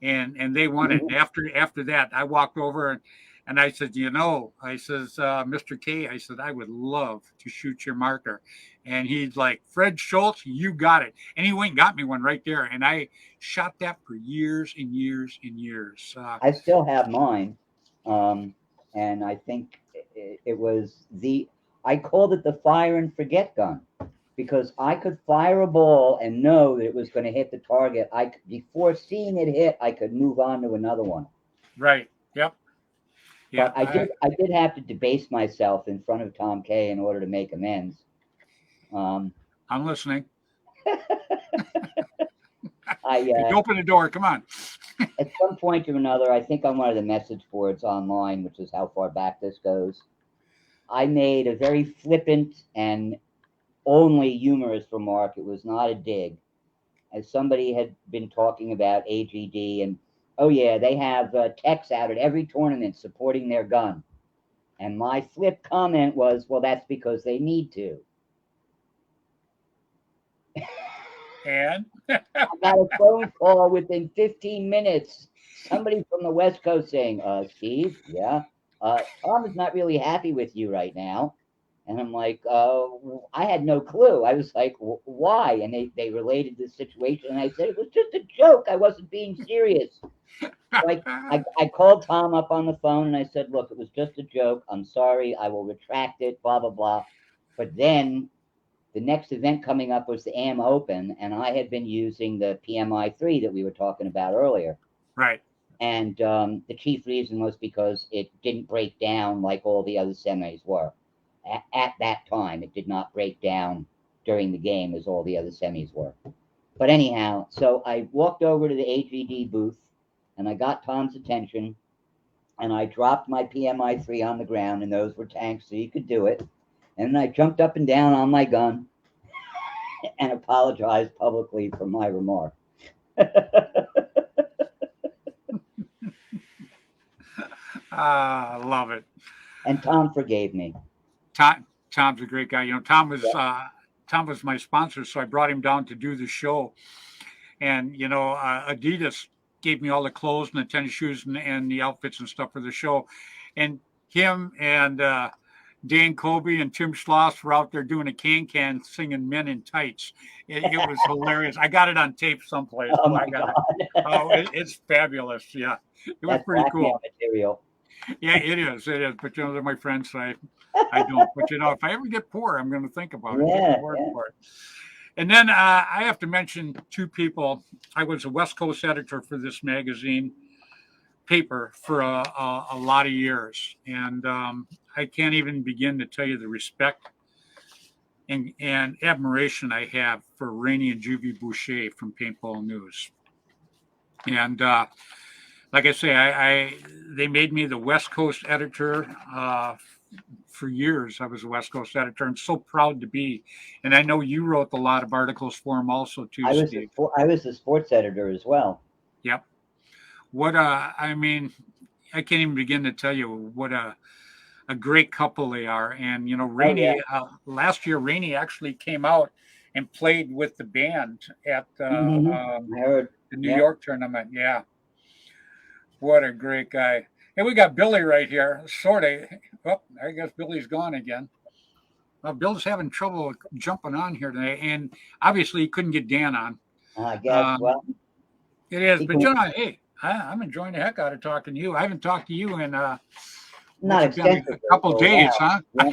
And they won it. After that, I walked over and I said, you know, I says, Mr. K, I said, I would love to shoot your marker. And he's like, Fred Schultz, you got it. And he went and got me one right there. And I shot that for years and years and years. I still have mine. And I think it was I called it the fire and forget gun because I could fire a ball and know that it was going to hit the target. Before seeing it hit, I could move on to another one. Right. Yep. Yeah, but I did have to debase myself in front of Tom K in order to make amends. I'm listening. You open the door. Come on. At some point or another, I think on one of the message boards online, which is how far back this goes, I made a very flippant and only humorous remark. It was not a dig. As somebody had been talking about AGD and, oh yeah, they have techs out at every tournament supporting their gun. And my flip comment was, well, that's because they need to. And I got a phone call within 15 minutes. Somebody from the West Coast saying, Steve, yeah, Tom is not really happy with you right now. And I'm like, I had no clue. I was like, why? And they related the situation. And I said, it was just a joke. I wasn't being serious. So I called Tom up on the phone and I said, look, it was just a joke. I'm sorry. I will retract it, blah, blah, blah. But then the next event coming up was the AM Open. And I had been using the PMI 3 that we were talking about earlier. Right. And the chief reason was because it didn't break down like all the other semis were. At that time, it did not break down during the game as all the other semis were. But anyhow, so I walked over to the AGD booth and I got Tom's attention and I dropped my PMI 3 on the ground, and those were tanks, so you could do it. And then I jumped up and down on my gun and apologized publicly for my remark. I love it. And Tom forgave me. Tom's a great guy. You know, Tom was my sponsor, so I brought him down to do the show. And you know, Adidas gave me all the clothes and the tennis shoes and the outfits and stuff for the show. And him and Dan Colby and Tim Schloss were out there doing a can singing Men in Tights. It was hilarious. I got it on tape someplace. Oh I my got God. it. Oh, it's fabulous. Yeah, it was That's pretty blackmail cool. material. Yeah, it is. It is. But they're my friends. So I don't. But if I ever get poor, I'm going to think about it. Take Yeah, my word for it. And then I have to mention two people. I was a West Coast editor for this magazine paper for a lot of years, and I can't even begin to tell you the respect and admiration I have for Rainey and Juvie Boucher from Paintball News. And like I say, they made me the West Coast editor. For years, I was a West Coast editor, and so proud to be. And I know you wrote a lot of articles for them also, too, Steve. I was the sports editor as well. Yep. What I mean, I can't even begin to tell you what a great couple they are. And Rainey, last year, Rainey actually came out and played with the band at I heard. the New York tournament. Yeah. What a great guy. And we got Billy right here. Sort of. Oh, I guess Billy's gone again. Bill's having trouble jumping on here today. And obviously, he couldn't get Dan on. I guess. Well, it is. But, hey, I'm enjoying the heck out of talking to you. I haven't talked to you in not extensively. A couple days, huh? Yeah.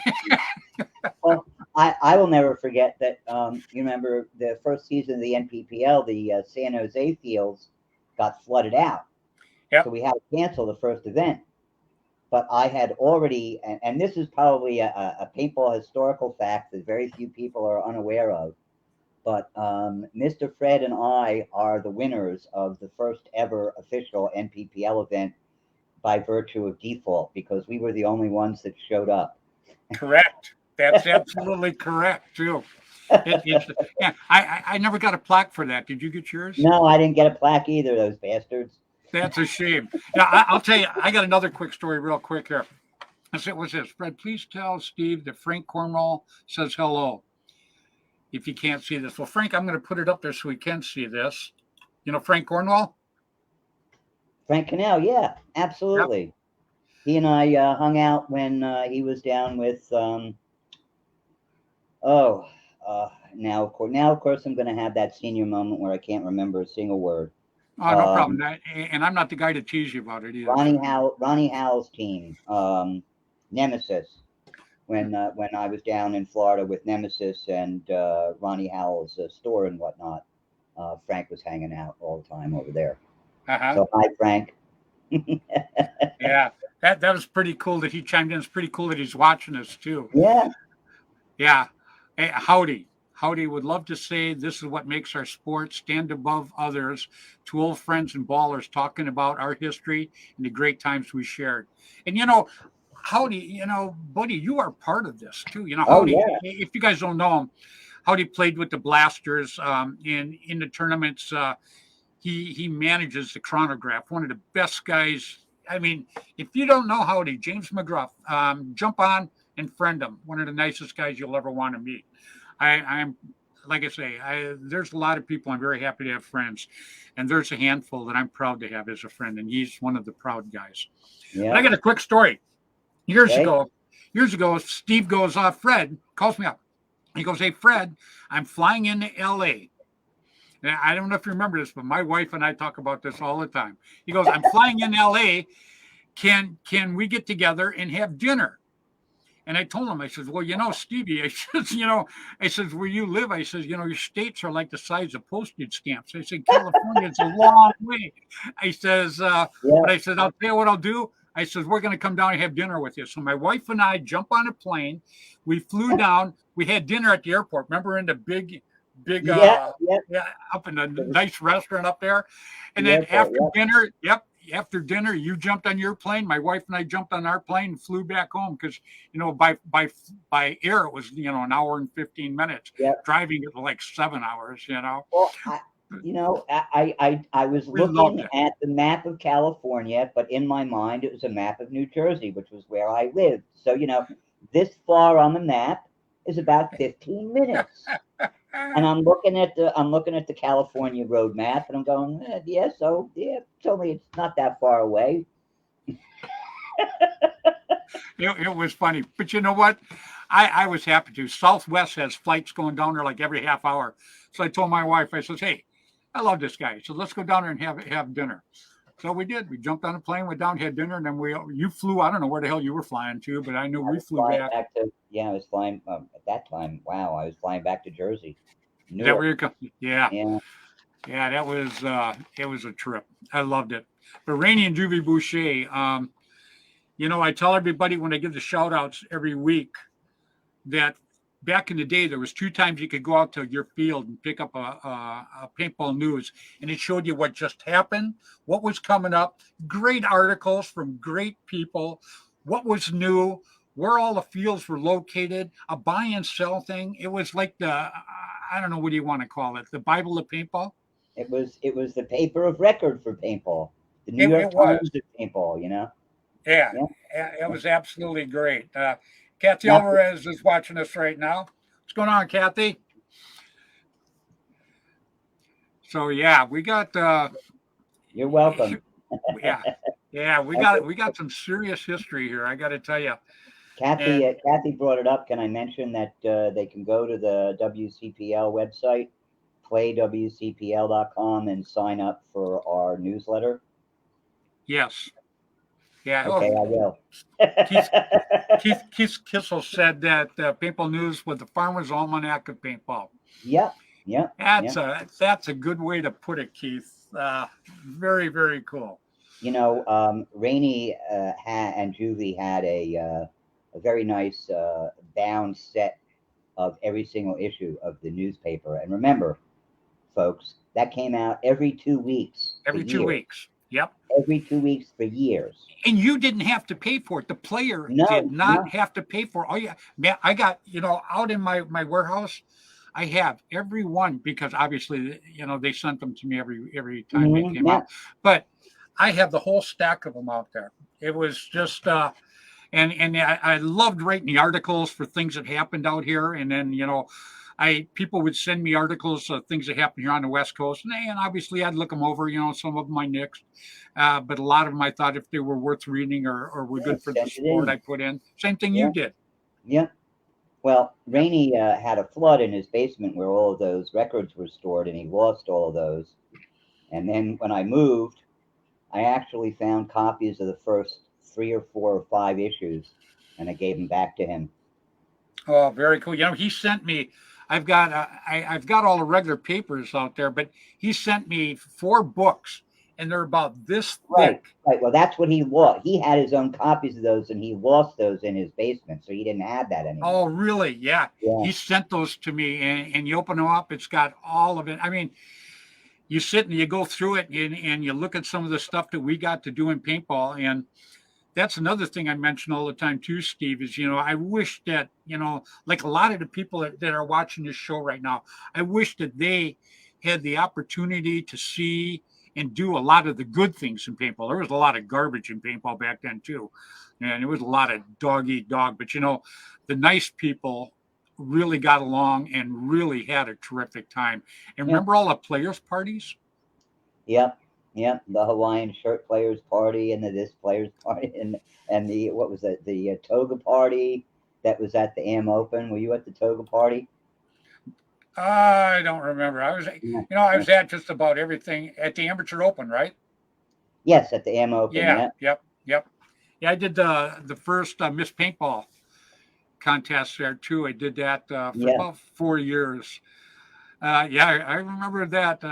Well, I will never forget that. You remember the first season of the NPPL, the San Jose fields got flooded out. Yep. So we had to cancel the first event. But I had already, and this is probably a paintball historical fact that very few people are unaware of, but Mr. Fred and I are the winners of the first ever official NPPL event by virtue of default, because we were the only ones that showed up. Correct. That's absolutely correct, too. Yeah, I never got a plaque for that. Did you get yours? No, I didn't get a plaque either, those bastards. That's a shame. Now, I'll tell you, I got another quick story real quick here. I said, what's this? Fred, please tell Steve that Frank Cornwall says hello. If you can't see this. Well, Frank, I'm going to put it up there so we can see this. You know Frank Cornwall? Frank Cannell, yeah, absolutely. Yep. He and I hung out when he was down with, now of course, I'm going to have that senior moment where I can't remember a single word. Oh, no problem. And I'm not the guy to tease you about it either. Ronnie Howell's team, Nemesis. When I was down in Florida with Nemesis and Ronnie Howell's store and whatnot, Frank was hanging out all the time over there. Uh-huh. So hi, Frank. Yeah, that was pretty cool that he chimed in. It's pretty cool that he's watching us too. Yeah. Yeah. Hey, Howdy would love to say this is what makes our sport stand above others. Two old friends and ballers talking about our history and the great times we shared. And Howdy, buddy, you are part of this too. Howdy, if you guys don't know him, Howdy played with the Blasters in the tournaments. He manages the chronograph, one of the best guys. I mean, if you don't know Howdy, James McGruff, jump on and friend him. One of the nicest guys you'll ever want to meet. I'm like I say, there's a lot of people I'm very happy to have friends, and there's a handful that I'm proud to have as a friend, and he's one of the proud guys. Yeah. But I got a quick story. Years ago, Steve goes, Fred calls me up. He goes, hey, Fred, I'm flying into L.A. And I don't know if you remember this, but my wife and I talk about this all the time. He goes, I'm flying in L.A. Can we get together and have dinner? And I told him, I said, well, Stevie, I said, where you live, I said, your states are like the size of postage stamps. I said, California is a long way. I says, but I said, I'll tell you what I'll do. I said, we're going to come down and have dinner with you. So my wife and I jump on a plane. We flew down. We had dinner at the airport. Remember in the big up in a nice restaurant up there. And then after dinner, you jumped on your plane. My wife and I jumped on our plane and flew back home because, by air, it was, an hour and 15 minutes. Yep. Driving it like 7 hours, Well, I was looking at the map of California, but in my mind, it was a map of New Jersey, which was where I lived. So, this far on the map is about 15 minutes. And I'm looking at the California road map, and I'm going, it's only it's not that far away. It was funny. But you know what? I was happy to. Southwest has flights going down there like every half hour. So I told my wife, I says, hey, I love this guy. So let's go down there and have dinner. So we did. We jumped on a plane, went down, had dinner, and then you flew. I don't know where the hell you were flying to, but I knew we flew back. I was flying at that time. Wow, I was flying back to Jersey. Is that where you're coming? Yeah. Yeah. Yeah, that was it was a trip. I loved it. But Rainey and Juvie Boucher, I tell everybody when I give the shout outs every week that back in the day there was 2 times you could go out to your field and pick up a paintball news, and it showed you what just happened, what was coming up, great articles from great people, what was new, where all the fields were located, a buy and sell thing. It was like I don't know, what do you want to call it, the Bible of paintball. It was the paper of record for paintball. The New York Times of paintball, Yeah, it was absolutely great. Kathy Alvarez is watching us right now. What's going on, Kathy? So yeah, we got. You're welcome. yeah, we got some serious history here. I got to tell you. Kathy brought it up. Can I mention that they can go to the WCPL website, playwcpl.com, and sign up for our newsletter? Yes. Yeah. Okay, I will. Keith Kissel said that Paintball News was the Farmer's Almanac of Paintball. Yep. That's a good way to put it, Keith. Very, very cool. Rainey and Juvie had a very nice bound set of every single issue of the newspaper. And remember, folks, that came out every 2 weeks. Every 2 weeks. Yep. Every 2 weeks for years. And you didn't have to pay for it. The player did not have to pay for it. Oh, yeah. Man, I got, out in my warehouse, I have every one because obviously, they sent them to me every time they came out. But I have the whole stack of them out there. It was just, and I loved writing the articles for things that happened out here. And then, people would send me articles of things that happened here on the West Coast, and obviously I'd look them over. Some of them I nixed, but a lot of them I thought if they were worth reading or were good for the sport, I put in. Same thing you did. Yeah. Well, Rainey had a flood in his basement where all of those records were stored, and he lost all of those. And then when I moved, I actually found copies of the first 3 or 4 or 5 issues, and I gave them back to him. Oh, very cool. He sent me. I've got all the regular papers out there, but he sent me 4 books, and they're about this thick. Right. Well, that's what he lost. He had his own copies of those, and he lost those in his basement, so he didn't have that anymore. Oh, really? Yeah. He sent those to me, and you open them up, it's got all of it. I mean, you sit and you go through it, and you look at some of the stuff that we got to do in paintball, and that's another thing I mention all the time too, Steve, is, I wish that, like a lot of the people that are watching this show right now, I wish that they had the opportunity to see and do a lot of the good things in paintball. There was a lot of garbage in paintball back then too. And there was a lot of dog eat dog, but the nice people really got along and really had a terrific time. And remember all the players' parties? Yep. The Hawaiian shirt players party and the this players party and the what was it, the toga party that was at the AM Open. Were you at the toga party? I don't remember. I was I was at just about everything at the Amateur Open, right? Yes, at the AM Open. Yep. Yeah, I did the first Miss Paintball contest there too. I did that for about 4 years. I remember that.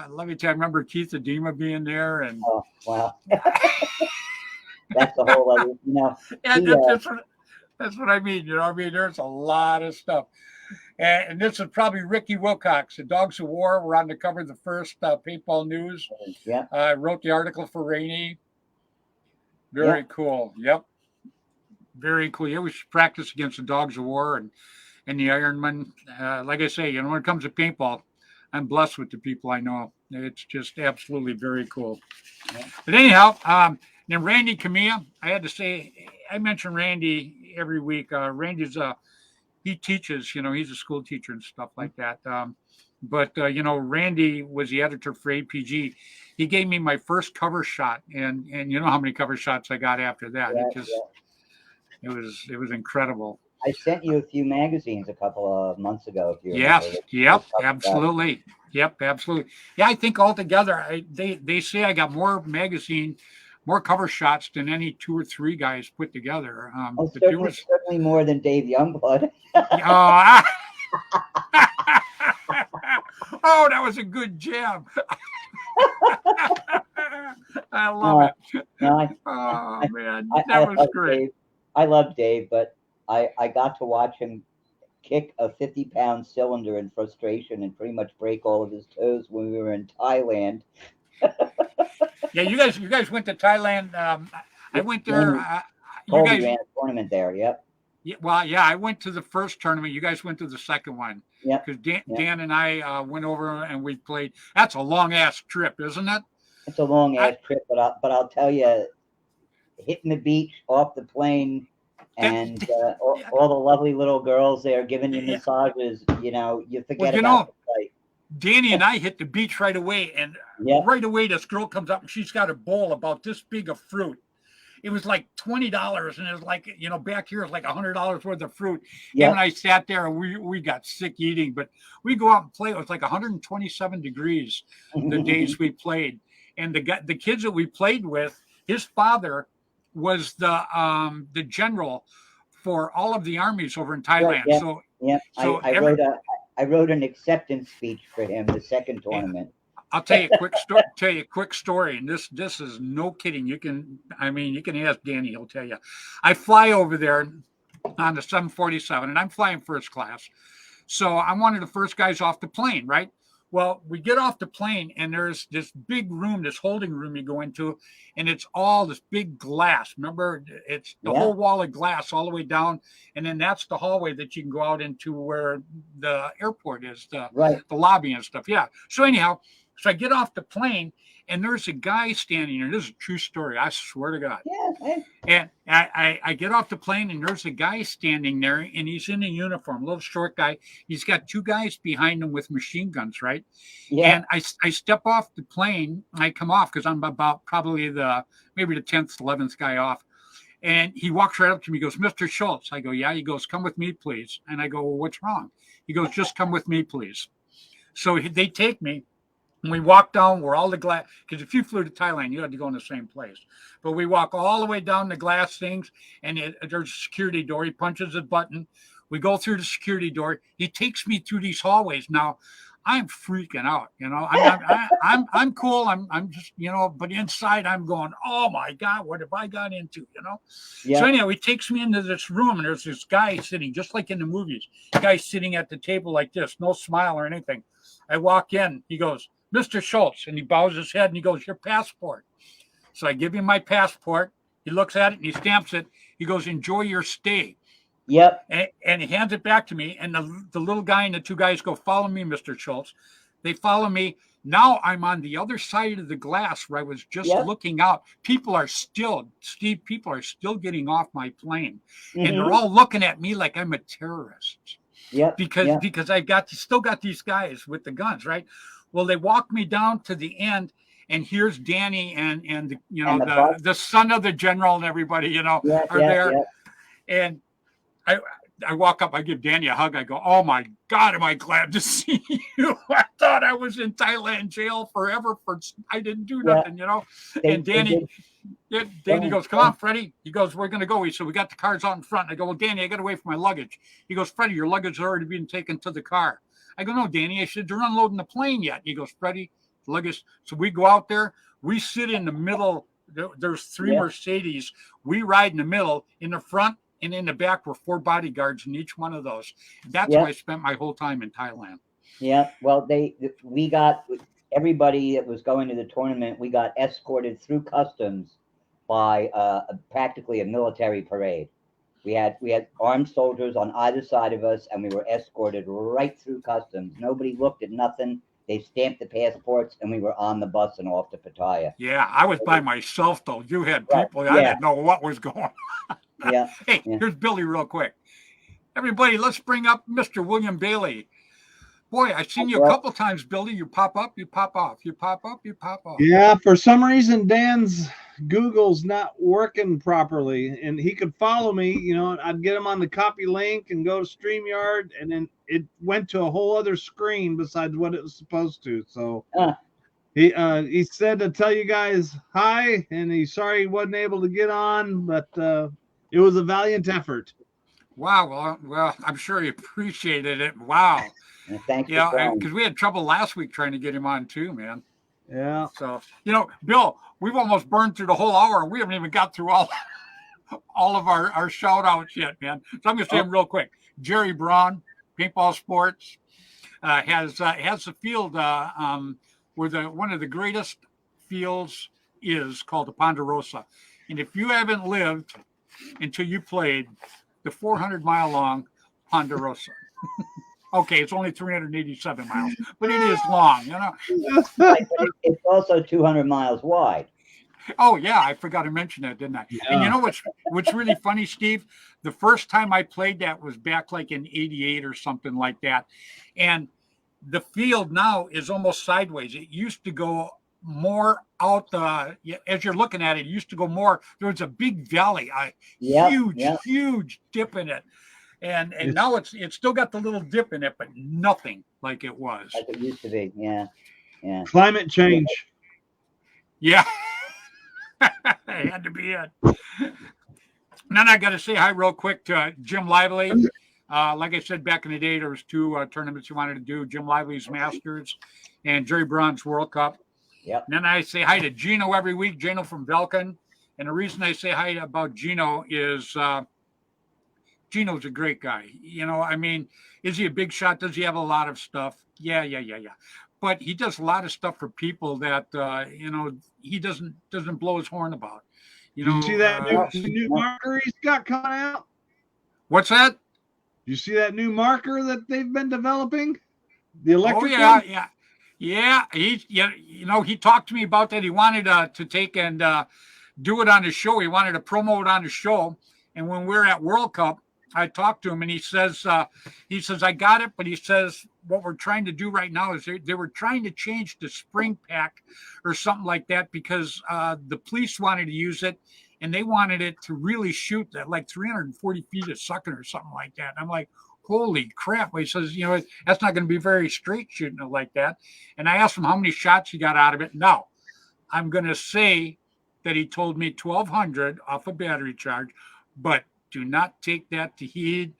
Let me tell you, I remember Keith Adema being there, and oh wow, that's the whole other, that's what I mean. There's a lot of stuff, and this is probably Ricky Wilcox. The Dogs of War were on the cover of the first Paintball News. Yeah, I wrote the article for Rainey. Very cool. Yep, very cool. Yeah, we should practice against the Dogs of War and the Ironman. Like I say, when it comes to paintball, I'm blessed with the people I know. It's just absolutely very cool. Yeah. But anyhow, then Randy Camilla, I had to say, I mention Randy every week. Randy's he teaches, he's a school teacher and stuff like that. But Randy was the editor for APG. He gave me my first cover shot, and you know how many cover shots I got after that. it was incredible. I sent you a few magazines a couple of months ago, if you remember. Yes, yep, absolutely. Yep, absolutely. Yeah, I think altogether, they say I got more cover shots than any 2 or 3 guys put together. Oh, But there certainly, was, certainly more than Dave Youngblood. uh, oh, that was a good jam. I love it. No, Oh man, I that was love great. Dave. I love Dave, but I got to watch him kick a 50-pound cylinder in frustration and pretty much break all of his toes when we were in Thailand. Yeah, you guys went to Thailand. I went there. You Colby guys, ran a tournament there. Yep. yeah, well, yeah, I went to the first tournament. You guys went to the second one Yep. because Yep. Dan and I went over and we played. That's a long ass trip, isn't it? It's a long ass trip, but I'll tell you, hitting the beach off the plane and all the lovely little girls there giving you massages, you forget about the flight. Danny and I hit the beach right away, and right away this girl comes up and she's got a bowl about this big of fruit. It was like $20, and it was like, back here it's like $100 worth of fruit. Him and I sat there and we got sick eating, but we go out and play. It was like 127 degrees the days we played. And the kids that we played with, his father was the general for all of the armies over in Thailand. So I wrote an acceptance speech for him the second tournament. I'll tell you a quick story, and this is no kidding. You can ask Danny, he'll tell you. I fly over there on the 747, and I'm flying first class. So I'm one of the first guys off the plane, right? Well, we get off the plane, and there's this big room, this holding room you go into, and it's all this big glass. Remember, it's the whole wall of glass all the way down, and then that's the hallway that you can go out into where the airport is, the lobby and stuff. Yeah. So anyhow, so I get off the plane, and there's a guy standing there. This is a true story. I swear to God. Yeah. And I get off the plane, and there's a guy standing there, and he's in a uniform, a little short guy. He's got 2 guys behind him with machine guns, right? Yeah. And I step off the plane, and I come off because I'm about probably maybe the 10th, 11th guy off. And he walks right up to me. He goes, "Mr. Schultz." I go, "Yeah." He goes, "Come with me, please." And I go, "Well, what's wrong?" He goes, "Just come with me, please." So they take me. And we walk down where all the glass, because if you flew to Thailand, you had to go in the same place. But we walk all the way down the glass things, and there's a security door. He punches a button. We go through the security door. He takes me through these hallways. Now, I'm freaking out. I'm cool. I'm just, but inside I'm going, oh my God, what have I got into? Yeah. So anyhow, he takes me into this room, and there's this guy sitting just like in the movies. Guy sitting at the table like this, no smile or anything. I walk in. He goes, "Mr. Schultz," and he bows his head and he goes, "Your passport." So I give him my passport. He looks at it and he stamps it. He goes, "Enjoy your stay." Yep. And he hands it back to me. And the little guy and the 2 guys go, "Follow me, Mr. Schultz." They follow me. Now I'm on the other side of the glass where I was just looking out. People are still getting off my plane. And they're all looking at me like I'm a terrorist. Yeah. Because I still got these guys with the guns, right? Well, they walk me down to the end, and here's Danny and the son of the general and everybody, are there. Yeah. And I walk up, I give Danny a hug. I go, "Oh my God, am I glad to see you. I thought I was in Thailand jail forever I didn't do nothing, And Danny goes, "Come on, Freddy." He goes, "We're going to go." So we got the cars out in front. I go, "Well, Danny, I got to wait for my luggage." He goes, "Freddy, your luggage has already been taken to the car." I go, "No, Danny." I said, "They're unloading the plane yet." He goes, "Freddy, luggage." So we go out there. We sit in the middle. There's 3 Mercedes. We ride in the middle. In the front and in the back were 4 bodyguards in each one of those. That's where I spent my whole time in Thailand. Yeah. Well, we got everybody that was going to the tournament. We got escorted through customs by practically a military parade. We had armed soldiers on either side of us, and we were escorted right through customs. Nobody looked at nothing. They stamped the passports, and we were on the bus and off to Pattaya. Yeah, I was by myself, though. You had people. I didn't know what was going on. Yeah. Hey, here's Billy real quick. Everybody, let's bring up Mr. William Bailey. Boy, I've seen you a couple times, Billy. You pop up, you pop off. You pop up, you pop off. Yeah, for some reason, Dan's Google's not working properly, and he could follow me. I'd get him on the copy link and go to StreamYard, and then it went to a whole other screen besides what it was supposed to. So he said to tell you guys hi, and he's sorry he wasn't able to get on, but it was a valiant effort. Wow. Well, I'm sure he appreciated it. Wow. Thanks. Yeah, because we had trouble last week trying to get him on too, man. Yeah. So, Bill, we've almost burned through the whole hour, and we haven't even got through all of our shout outs yet, man. So I'm going to say them real quick. Jerry Braun, Paintball Sports, has the field where one of the greatest fields is called the Ponderosa. And if you haven't lived until you played the 400-mile-long Ponderosa. Okay, it's only 387 miles, but it is long, But it's also 200 miles wide. Oh, yeah, I forgot to mention that, didn't I? Yeah. And you know what's really funny, Steve? The first time I played that was back like in 88 or something like that. And the field now is almost sideways. It used to go more out, as you're looking at it, it used to go more. There was a big valley, huge dip in it. And now it's still got the little dip in it, but nothing like it was. Like it used to be, yeah. Climate change. Yeah. It had to be it. And then I got to say hi real quick to Jim Lively. Like I said, back in the day, there was two tournaments he wanted to do, Jim Lively's Masters and Jerry Braun's World Cup. Yep. And then I say hi to Gino every week, Gino from Velkin. And the reason I say hi about Gino is Gino's a great guy. I mean, is he a big shot? Does he have a lot of stuff? Yeah. But he does a lot of stuff for people that, he doesn't blow his horn about. You see that new marker he's got coming out? What's that? You see that new marker that they've been developing? The electric one? Yeah. He talked to me about that. He wanted to take and do it on his show. He wanted to promote it on his show. And when we were at World Cup, I talked to him and he says, I got it. But he says, what we're trying to do right now is they were trying to change the spring pack or something like that because the police wanted to use it and they wanted it to really shoot at like 340 feet a second or something like that. And I'm like, holy crap. He says, that's not going to be very straight shooting it like that. And I asked him how many shots he got out of it. Now, I'm going to say that he told me 1,200 off a battery charge, but do not take that to heed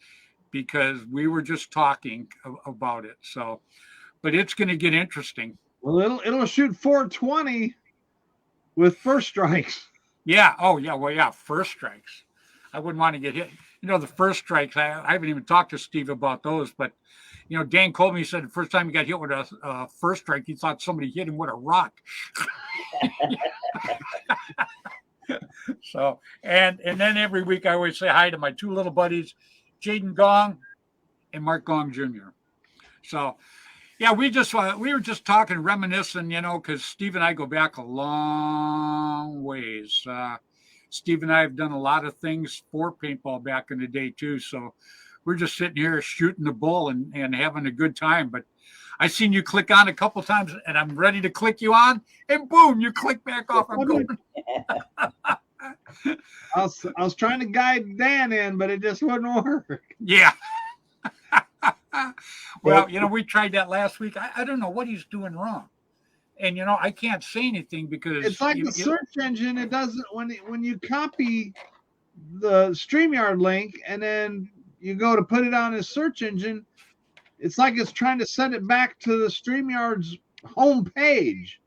because we were just talking about it. So, but it's going to get interesting. Well, it'll shoot 420 with first strikes. Yeah. Oh, yeah. Well, yeah. First strikes. I wouldn't want to get hit. The first strikes, I haven't even talked to Steve about those, but, Dan Colby said the first time he got hit with a first strike, he thought somebody hit him with a rock. So, and then every week I always say hi to my two little buddies, Jaden Gong and Mark Gong Jr. So, yeah, we were just talking, reminiscing, because Steve and I go back a long ways. Steve and I have done a lot of things for paintball back in the day too. So we're just sitting here shooting the bull and having a good time. But I seen you click on a couple times and I'm ready to click you on and boom, you click back off. I'm going. I was trying to guide Dan in, but it just wouldn't work. Yeah. Well, we tried that last week. I don't know what he's doing wrong. And, I can't say anything because it's like the search engine. It doesn't, when you copy the StreamYard link and then you go to put it on his search engine, it's like it's trying to send it back to the StreamYard's home page.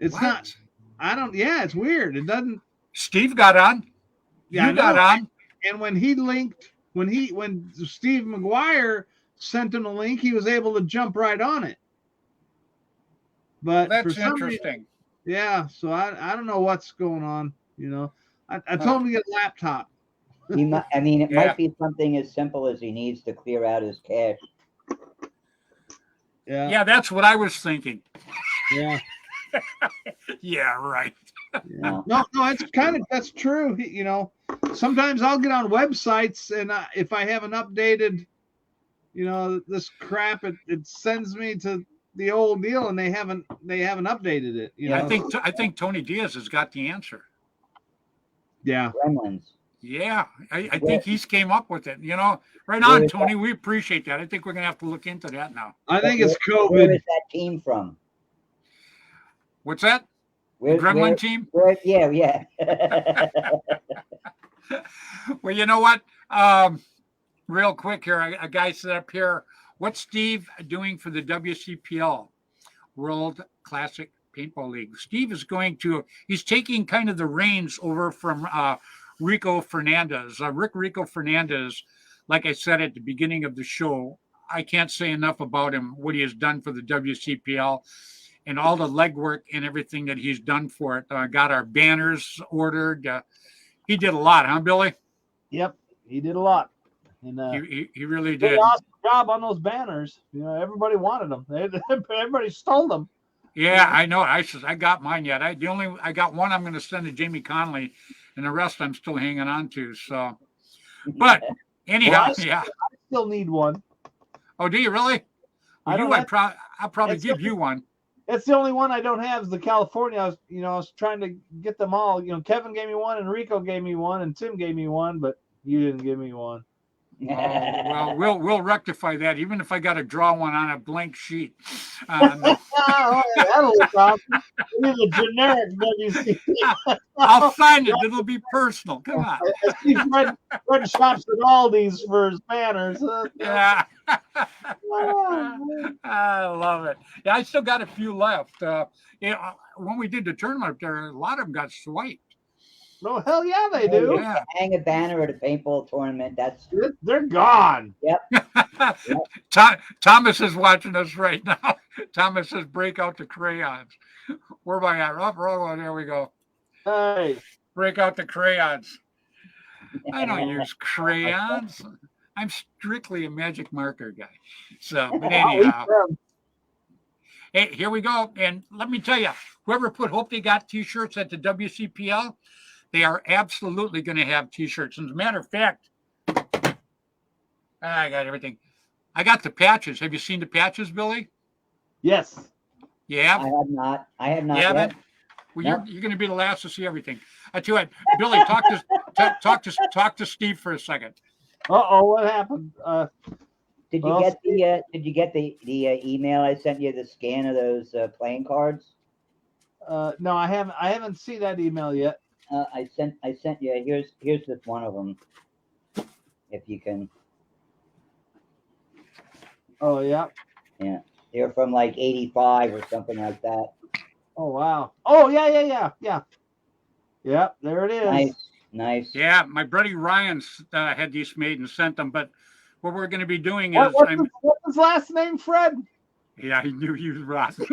It's not, it's weird. It doesn't. Steve got on. Yeah, you got on. And when Steve McGuire sent him a link, he was able to jump right on it. But that's interesting. So I don't know what's going on. I told him to get a laptop. It might be something as simple as he needs to clear out his cache. Yeah, that's what I was thinking. Yeah. Yeah, right. Yeah. No, that's true. Sometimes I'll get on websites and if I haven't updated, this crap, it sends me to the old deal, and they haven't updated it. You Yeah, know? I think Tony Diaz has got the answer. Yeah. Gremlins. Yeah, I Where- think he's came up with it. You know, right Where on, is Tony. We appreciate that. I think we're gonna have to look into that now. I think it's Where COVID. is that team from? What's that? Where, Gremlin team? yeah. Well, you know what? Real quick here, a guy set up here. What's Steve doing for the WCPL, World Classic Paintball League? Steve is he's taking kind of the reins over from Rico Fernandez. Rico Fernandez, like I said at the beginning of the show, I can't say enough about him, what he has done for the WCPL and all the legwork and everything that he's done for it. Got our banners ordered. He did a lot, huh, Billy? Yep, he did a lot. And He really did did. an awesome job on those banners. You know, everybody wanted them. Everybody stole them. Yeah, I know. I got mine yet. I got one I'm going to send to Jamie Conley, and the rest I'm still hanging on to. So, but anyhow, Well, yeah. I still need one. Oh, do you really? I Well, don't have- I'll probably It's give okay. you one. It's the only one I don't have is the California. I was trying to get them all. You know, Kevin gave me one, and Rico gave me one, and Tim gave me one, but you didn't give me one. Oh, well, we'll rectify that. Even if I got to draw one on a blank sheet. No. Oh, that'll look awesome. We need a generic WC. I'll sign it. It'll be personal. Come on. I see Fred shops at Aldi's for his banners. Yeah. I love it. Yeah, I still got a few left. When we did the tournament up there, a lot of them got swiped. No, hell yeah, they do. Yeah. Hang a banner at a paintball tournament. That's They're gone. Thomas is watching us right now. Thomas says, break out the crayons. Where am I at? Oh, wrong. There we go. Hey, Break out the crayons. I don't use crayons. I'm strictly a magic marker guy. So, but anyhow. Hey, here we go. And let me tell you, whoever put Hope They Got t-shirts at the WCPL, they are absolutely going to have t-shirts. As a matter of fact, I got everything. I got the patches. Have you seen the patches, Billy? yes. Yeah. I have not You yet. haven't? Well, No. you're going to be the last to see everything. I tell you what, Billy, talk to Steve for a second. What happened? Did you Well, get the email I sent you, the scan of those playing cards? No, I haven't seen that email yet. I sent you. Here's just one of them. If you can. Oh yeah. They're from like 85 or something like that. Oh wow. Oh yeah. Yeah, there it is. Nice. Yeah, my buddy Ryan had these made and sent them. But what we're going to be doing is, What's his last name, Fred? yeah, he knew he was rotten.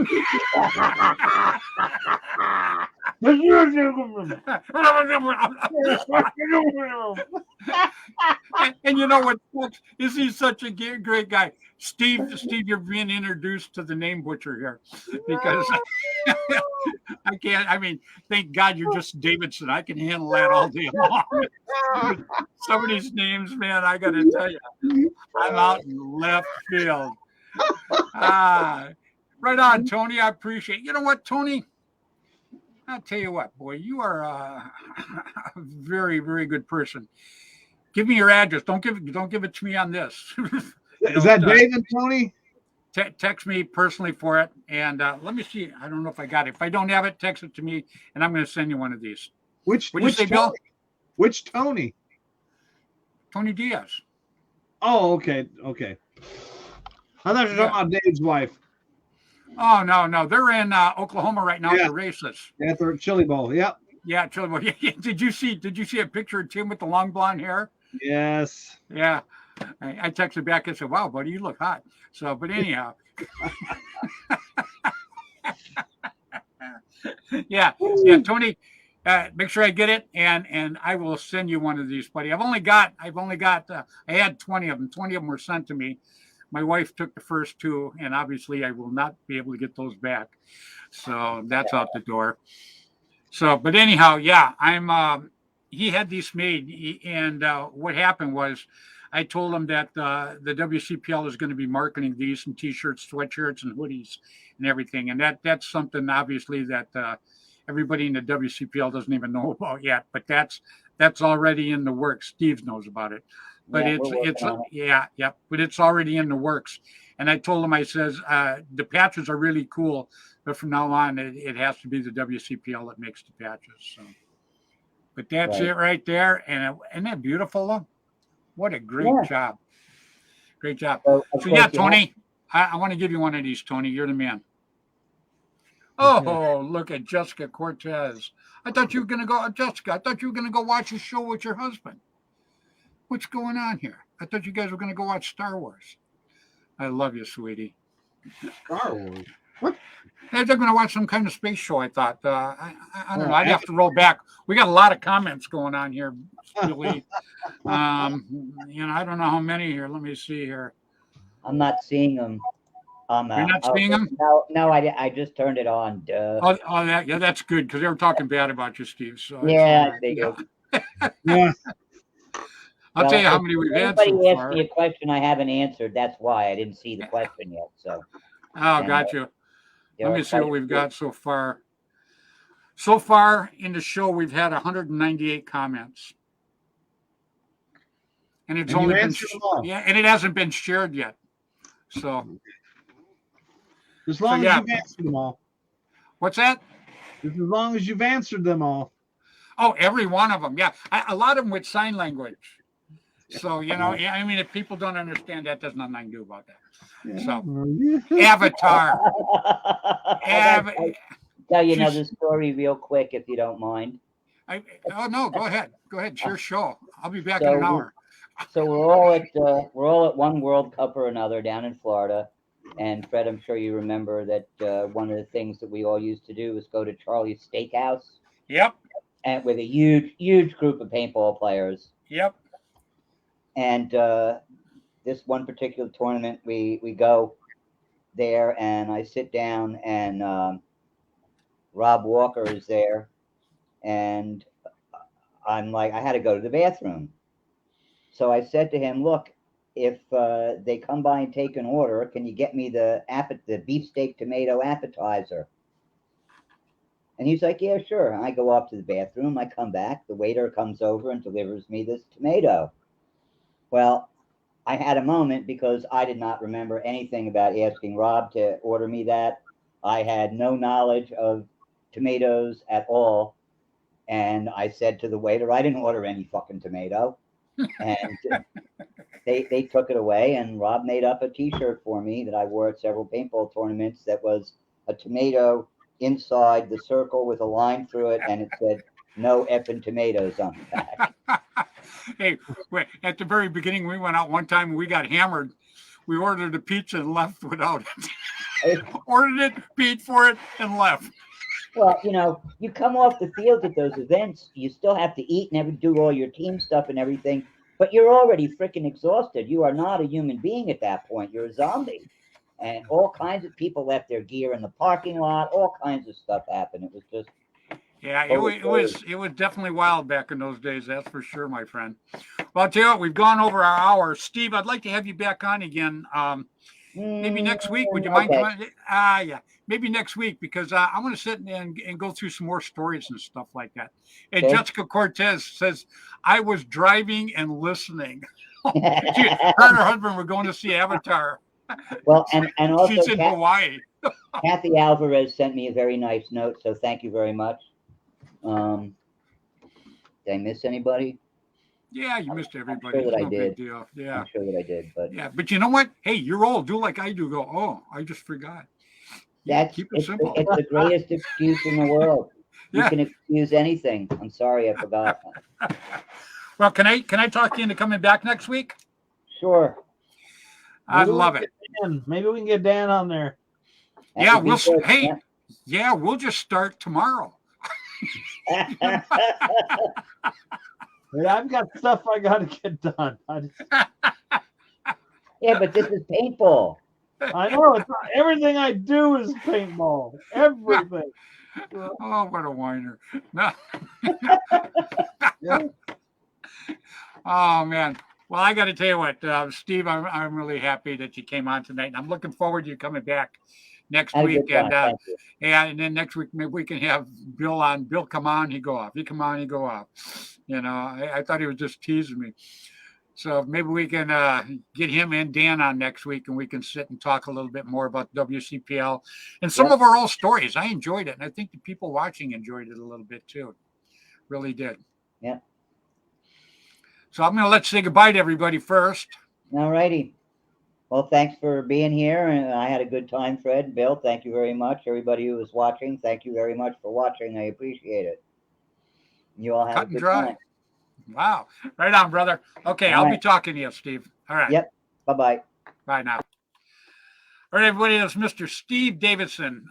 And you know what is he such a great guy? Steve, you're being introduced to the name butcher here because I can't. I mean, thank God you're just Davidson. I can handle that all day long. Some of these names, man, I got to tell you, I'm out in left field. Right on, Tony. I appreciate. You know what, Tony? I'll tell you what, boy, you are a very, very good person. Give me your address. Don't give it to me on this. Is that David, Tony? Text me personally for it, and let me see. I don't know if I got it. If I don't have it, text it to me, and I'm going to send you one of these. Which What'd you say, Tony? Bill? Which Tony? Tony Diaz. Oh, okay. I thought you were talking about Dave's wife. Oh no, they're in Oklahoma right now at the races. Yeah, at the Chili Bowl. Yep. Yeah, Chili Bowl. Did you see a picture of Tim with the long blonde hair? Yes. Yeah. I texted back and said, "Wow, buddy, you look hot." So, but anyhow, yeah, Tony, make sure I get it, and I will send you one of these, buddy. I've only got. I had 20 of them. 20 of them were sent to me. My wife took the first two, and obviously, I will not be able to get those back. So that's out the door. So, but anyhow, yeah, I'm. He had these made, and what happened was, I told him that the WCPL is going to be marketing these in T-shirts, sweatshirts, and hoodies and everything. And that's something obviously that everybody in the WCPL doesn't even know about yet. But that's already in the works. Steve knows about it. But Yeah, it's we're working on it. yeah. But it's already in the works. And I told him, I says the patches are really cool, but from now on it has to be the WCPL that makes the patches. So, but that's Right. it right there. And isn't that beautiful though? What a great Yeah. job. Great job. So, of So course, yeah, you have- Tony, I want to give you one of these, Tony. You're the man. Oh, look at Jessica Cortez. I thought you were going to go, Jessica, I thought you were going to go watch a show with your husband. What's going on here? I thought you guys were going to go watch Star Wars. I love you, sweetie. Star Wars. Hey, they're going to watch some kind of space show, I thought. I don't know. I'd have to roll back. We got a lot of comments going on here, Billy. I don't know how many here. Let me see here. I'm not seeing them. You're not seeing them? No, I just turned it on. Duh. Oh, that's good because they were talking bad about you, Steve. So Yeah, they do. Yeah. I'll tell you how many we've had so Anybody asked far. me a question I haven't answered. That's why I didn't see the question yet. So Oh, got you. there Let are me see quite what a we've few. got so far. So far in the show, we've had 198 comments. And it's And you only been answered them all. and it hasn't been shared yet. So As long yeah. as you've answered them all. what's that? As long as you've answered them all. Oh, every one of them. Yeah. A lot of them with sign language. So, I mean, if people don't understand that, there's nothing I can do about that. So, Avatar. I gotta tell you She's- another story real quick, if you don't mind. No, go ahead. Go ahead. Share show. I'll be back So in an hour. So we're all at one World Cup or another down in Florida, and Fred, I'm sure you remember that one of the things that we all used to do was go to Charlie's Steakhouse, Yep. and with a huge group of paintball players. Yep. And this one particular tournament, we go there, and I sit down, and Rob Walker is there, and I'm like, I had to go to the bathroom. So I said to him, look, if they come by and take an order, can you get me the beefsteak tomato appetizer? And he's like, yeah, sure. And I go off to the bathroom. I come back. The waiter comes over and delivers me this tomato. Well, I had a moment because I did not remember anything about asking Rob to order me that. I had no knowledge of tomatoes at all. And I said to the waiter, I didn't order any fucking tomato. And they took it away, and Rob made up a T-shirt for me that I wore at several paintball tournaments that was a tomato inside the circle with a line through it, and it said, no effing tomatoes on the back. Hey, at the very beginning, we went out one time and we got hammered. We ordered a pizza and left without it. Ordered it, paid for it, and left. Well, you come off the field at those events, you still have to eat and do all your team stuff and everything, but you're already freaking exhausted. You are not a human being at that point. You're a zombie. And all kinds of people left their gear in the parking lot. All kinds of stuff happened. It was just... Yeah, it was definitely wild back in those days. That's for sure, my friend. Well, I'll tell you what, we've gone over our hour. Steve, I'd like to have you back on again. Maybe next week. Would you mind coming? Yeah, maybe next week, because I want to sit and go through some more stories and stuff like that. And Okay. Jessica Cortez says, I was driving and listening. Her and her husband were going to see Avatar. Well, and also She's in Hawaii. Kathy Alvarez sent me a very nice note, so thank you very much. Did I miss anybody? Yeah, you missed everybody. sure that It's I no did. big deal. Yeah. I'm sure that I did, but Yeah, but you know what? Hey, you're old. Do like I do. Go, oh, I just forgot. Keep it simple. It's the greatest excuse in the world. You Yeah. can excuse anything. I'm sorry, I forgot. Well, can I talk you into coming back next week? Sure. I'd Maybe we love can it. get Dan. Maybe we can get Dan on there. That Yeah, would be we'll. good. Hey, yeah, we'll just start tomorrow. Yeah. But I've got stuff I got to get done. Yeah, but this is paintball. I know it's not, everything I do is paintball. Everything. Oh, what a whiner! No. Yeah. Oh man. Well, I got to tell you what, Steve, I'm really happy that you came on tonight, and I'm looking forward to you coming back next Had a week. good time. And Thank you. yeah, and then next week maybe we can have Bill on. Bill, come on, he go off. He come on, he go off. You know, I thought he was just teasing me. So maybe we can get him and Dan on next week, and we can sit and talk a little bit more about WCPL and some Yep. of our old stories. I enjoyed it, and I think the people watching enjoyed it a little bit too. Really did. Yeah. So I'm going to let's say goodbye to everybody first. All righty. Well, thanks for being here, and I had a good time, Fred. Bill, thank you very much. Everybody who was watching, thank you very much for watching. I appreciate it. You all have Cut a and good dry. time. Wow. Right on, brother. Okay, All I'll be right. talking to you, Steve. All right. Yep. Bye-bye. Bye now. All right, everybody. That's Mr. Steve Davidson.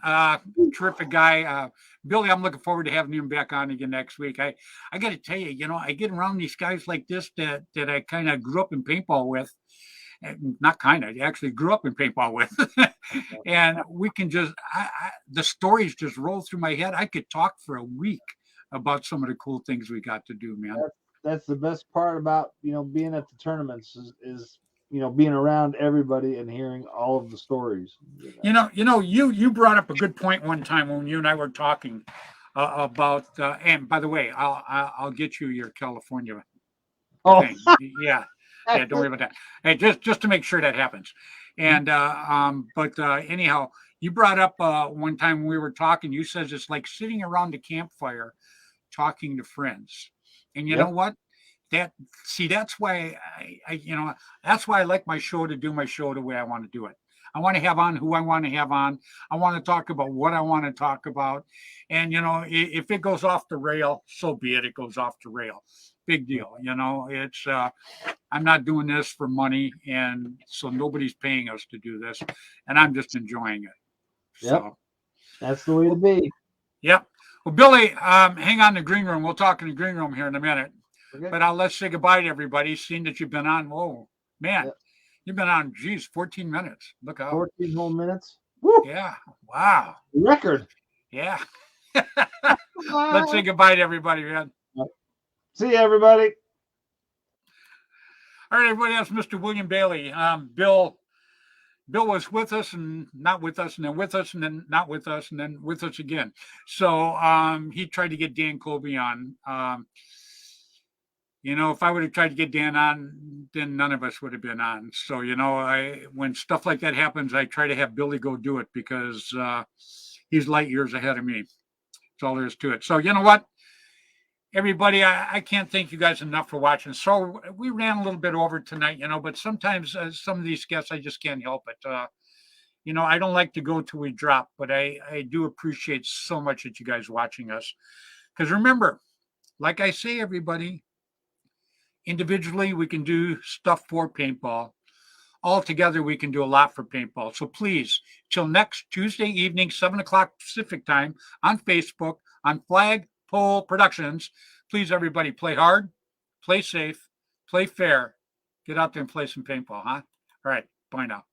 Terrific guy. Billy, I'm looking forward to having him back on again next week. I got to tell you, you know, I get around these guys like this that I kind of grew up in paintball with. Not kind of, I actually grew up in paintball with. And we can just, the stories just roll through my head. I could talk for a week about some of the cool things we got to do, man. That's the best part about, you know, being at the tournaments is you know, being around everybody and hearing all of the stories. You brought up a good point one time when you and I were talking about, and by the way, I'll get you your California Oh, thing. Yeah, don't worry about that. Hey, just to make sure that happens. And anyhow, you brought up one time when we were talking. You says it's like sitting around the campfire, talking to friends. And you know what? That's why that's why I like my show to do my show the way I want to do it. I want to have on who I want to have on. I want to talk about what I want to talk about. And, you know, if it goes off the rail, so be it. It goes off the rail. Big deal. You know, it's, I'm not doing this for money. And so nobody's paying us to do this. And I'm just enjoying it. So that's the way to be. Yep. Well, Billy, hang on in the green room. We'll talk in the green room here in a minute. Okay. But let's say goodbye to everybody. Seeing that you've been on, whoa, man, you've been on, 14 minutes. Look out. 14 whole minutes. Woo! Yeah. Wow. Record. Yeah. Let's say goodbye to everybody, man. See you, everybody. All right, everybody. That's Mr. William Bailey. Bill was with us and not with us, and then with us, and then not with us, and then with us again. So he tried to get Dan Colby on. You know, if I would have tried to get Dan on, then none of us would have been on. So, you know, when stuff like that happens, I try to have Billy go do it because he's light years ahead of me. That's all there is to it. So, you know what? Everybody, I can't thank you guys enough for watching. So we ran a little bit over tonight, you know, but sometimes some of these guests, I just can't help it. You know, I don't like to go till we drop, but I do appreciate so much that you guys watching us. Because remember, like I say, everybody, individually, we can do stuff for paintball. All together, we can do a lot for paintball. So please, till next Tuesday evening, 7 o'clock Pacific time on Facebook, on Flagpole Productions, please, everybody, play hard, play safe, play fair. Get out there and play some paintball, huh? All right. Bye now.